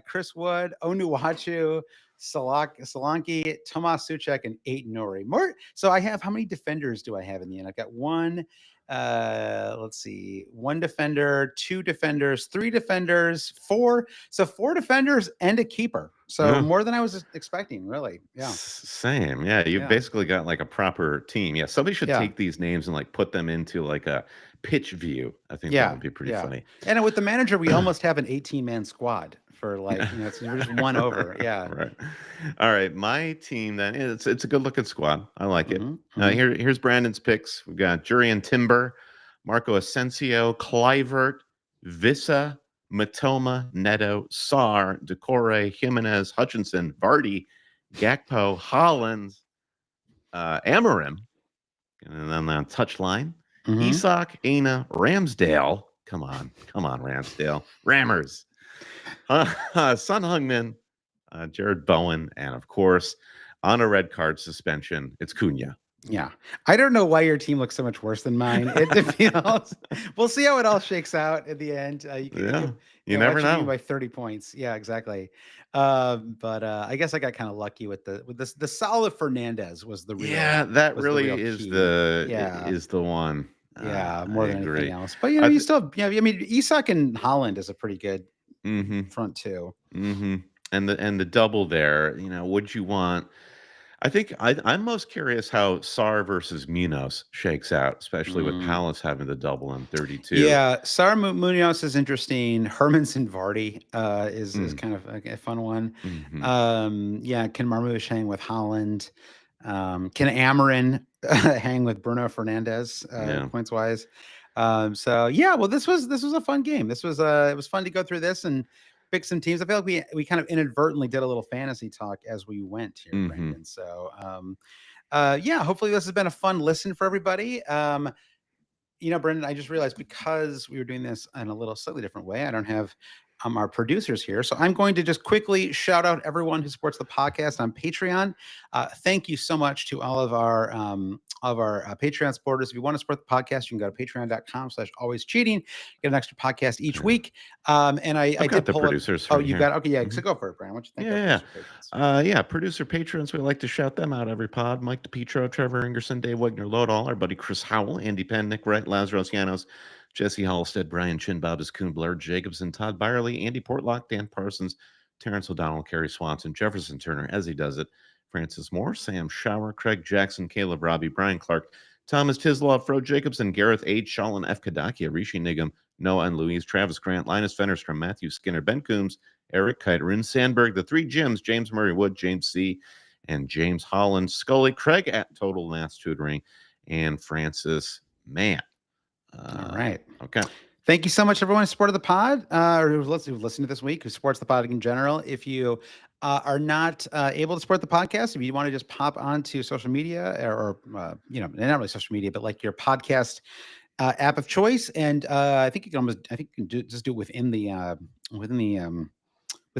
Chris Wood, Onuachu, Solanke, Tomas Suchek, and 8 Nori. So I have, how many defenders do I have in the end? I've got one. Let's see, 1 defender, 2 defenders, 3 defenders, 4. So 4 defenders and a keeper. So more than I was expecting, really. Yeah.
Same. Yeah. You've basically got like a proper team. Yeah. Somebody should take these names and like put them into like a pitch view. I think that would be pretty funny.
And with the manager, we almost have an 18-man squad for we're just one over. Yeah.
Right. All right. My team then, it's a good looking squad. I like it. Here's Brandon's picks. We've got Jurian Timber, Marco Asensio, Clivert, Vissa, Matoma, Neto, Sarr, Decore, Jimenez, Hutchinson, Vardy, Gakpo, Hollins, Amarim, and then on touchline, Isak, Aina, Ramsdale. Come on, Ramsdale. Rammers. Son Heung-min, Jared Bowen, and of course, on a red card suspension, it's Cunha.
Yeah. I don't know why your team looks so much worse than mine. It feels. We'll see how it all shakes out at the end.
You never
actually
know.
by 30 points. Yeah, exactly. But I guess I got kind of lucky with the solid Fernandez was the real.
Yeah, that
was the
really
real
is
key.
the one.
Yeah,
I
more than anything
agree.
else. But you still. Yeah, I mean, Isak and Holland is a pretty good front two.
And the double there. Would you want? I think I'm most curious how Sar versus Munoz shakes out, especially with Palace having the double in 32.
Yeah, Sar Munoz is interesting. Hermanson Vardy is kind of a fun one. Yeah, can Marmoush hang with Holland? Can Amarin hang with Bruno Fernandez points wise? So yeah, well, this was a fun game. This was it was fun to go through this and pick some teams. I feel like we kind of inadvertently did a little fantasy talk as we went here, Brandon. So yeah, hopefully this has been a fun listen for everybody. Brendan, I just realized because we were doing this in a little slightly different way, I don't have our producers here. So I'm going to just quickly shout out everyone who supports the podcast on Patreon. Thank you so much to all of our Patreon supporters. If you want to support the podcast, you can go to patreon.com/alwayscheating, get an extra podcast each week. And I
did
pull
producers.
Oh, you got it? Okay, yeah. So go for it, Brian. What you think?
Producer patrons. We like to shout them out every pod. Mike DePietro, Trevor Ingerson, Dave Wagner, Lodall, our buddy Chris Howell, Andy Penn, Nick Wright, Lazarus Llanos, Jesse Halstead, Brian Chin, Bobas Kuhn, Blair Jacobson, Todd Byerly, Andy Portlock, Dan Parsons, Terrence O'Donnell, Kerry Swanson, Jefferson Turner, as he does it, Francis Moore, Sam Shower, Craig Jackson, Caleb Robbie, Brian Clark, Thomas Tisloff, Fro Jacobson, Gareth H., Shalin F. Kadakia, Rishi Nigam, Noah and Louise, Travis Grant, Linus Fennerstrom, Matthew Skinner, Ben Coombs, Eric Kite, Rin Sandberg, the three Jims, James Murray Wood, James C., and James Holland, Scully, Craig at Total Mass Tutoring, and Francis Mann.
All right.
Okay.
Thank you so much, everyone who supported the pod, or who listened to this week, who supports the pod in general. If you are not able to support the podcast, if you want to just pop onto social media or not really social media, but like your podcast app of choice, and I think you can just do it within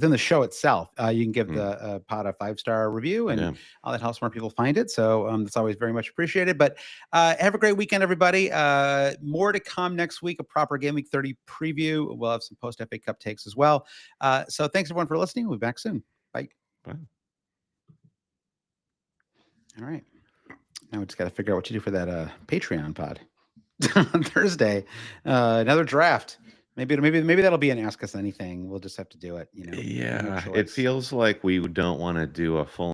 the show itself. You can give the pod a 5-star review, and all that helps more people find it. So that's always very much appreciated. But have a great weekend, everybody. More to come next week, a proper Game Week 30 preview. We'll have some post-FA Cup takes as well. So thanks, everyone, for listening. We'll be back soon. Bye.
Bye.
All right. Now we just got to figure out what to do for that Patreon pod on Thursday. Another draft. Maybe that'll be an Ask Us Anything. We'll just have to do it.
Yeah, it feels like we don't want to do a full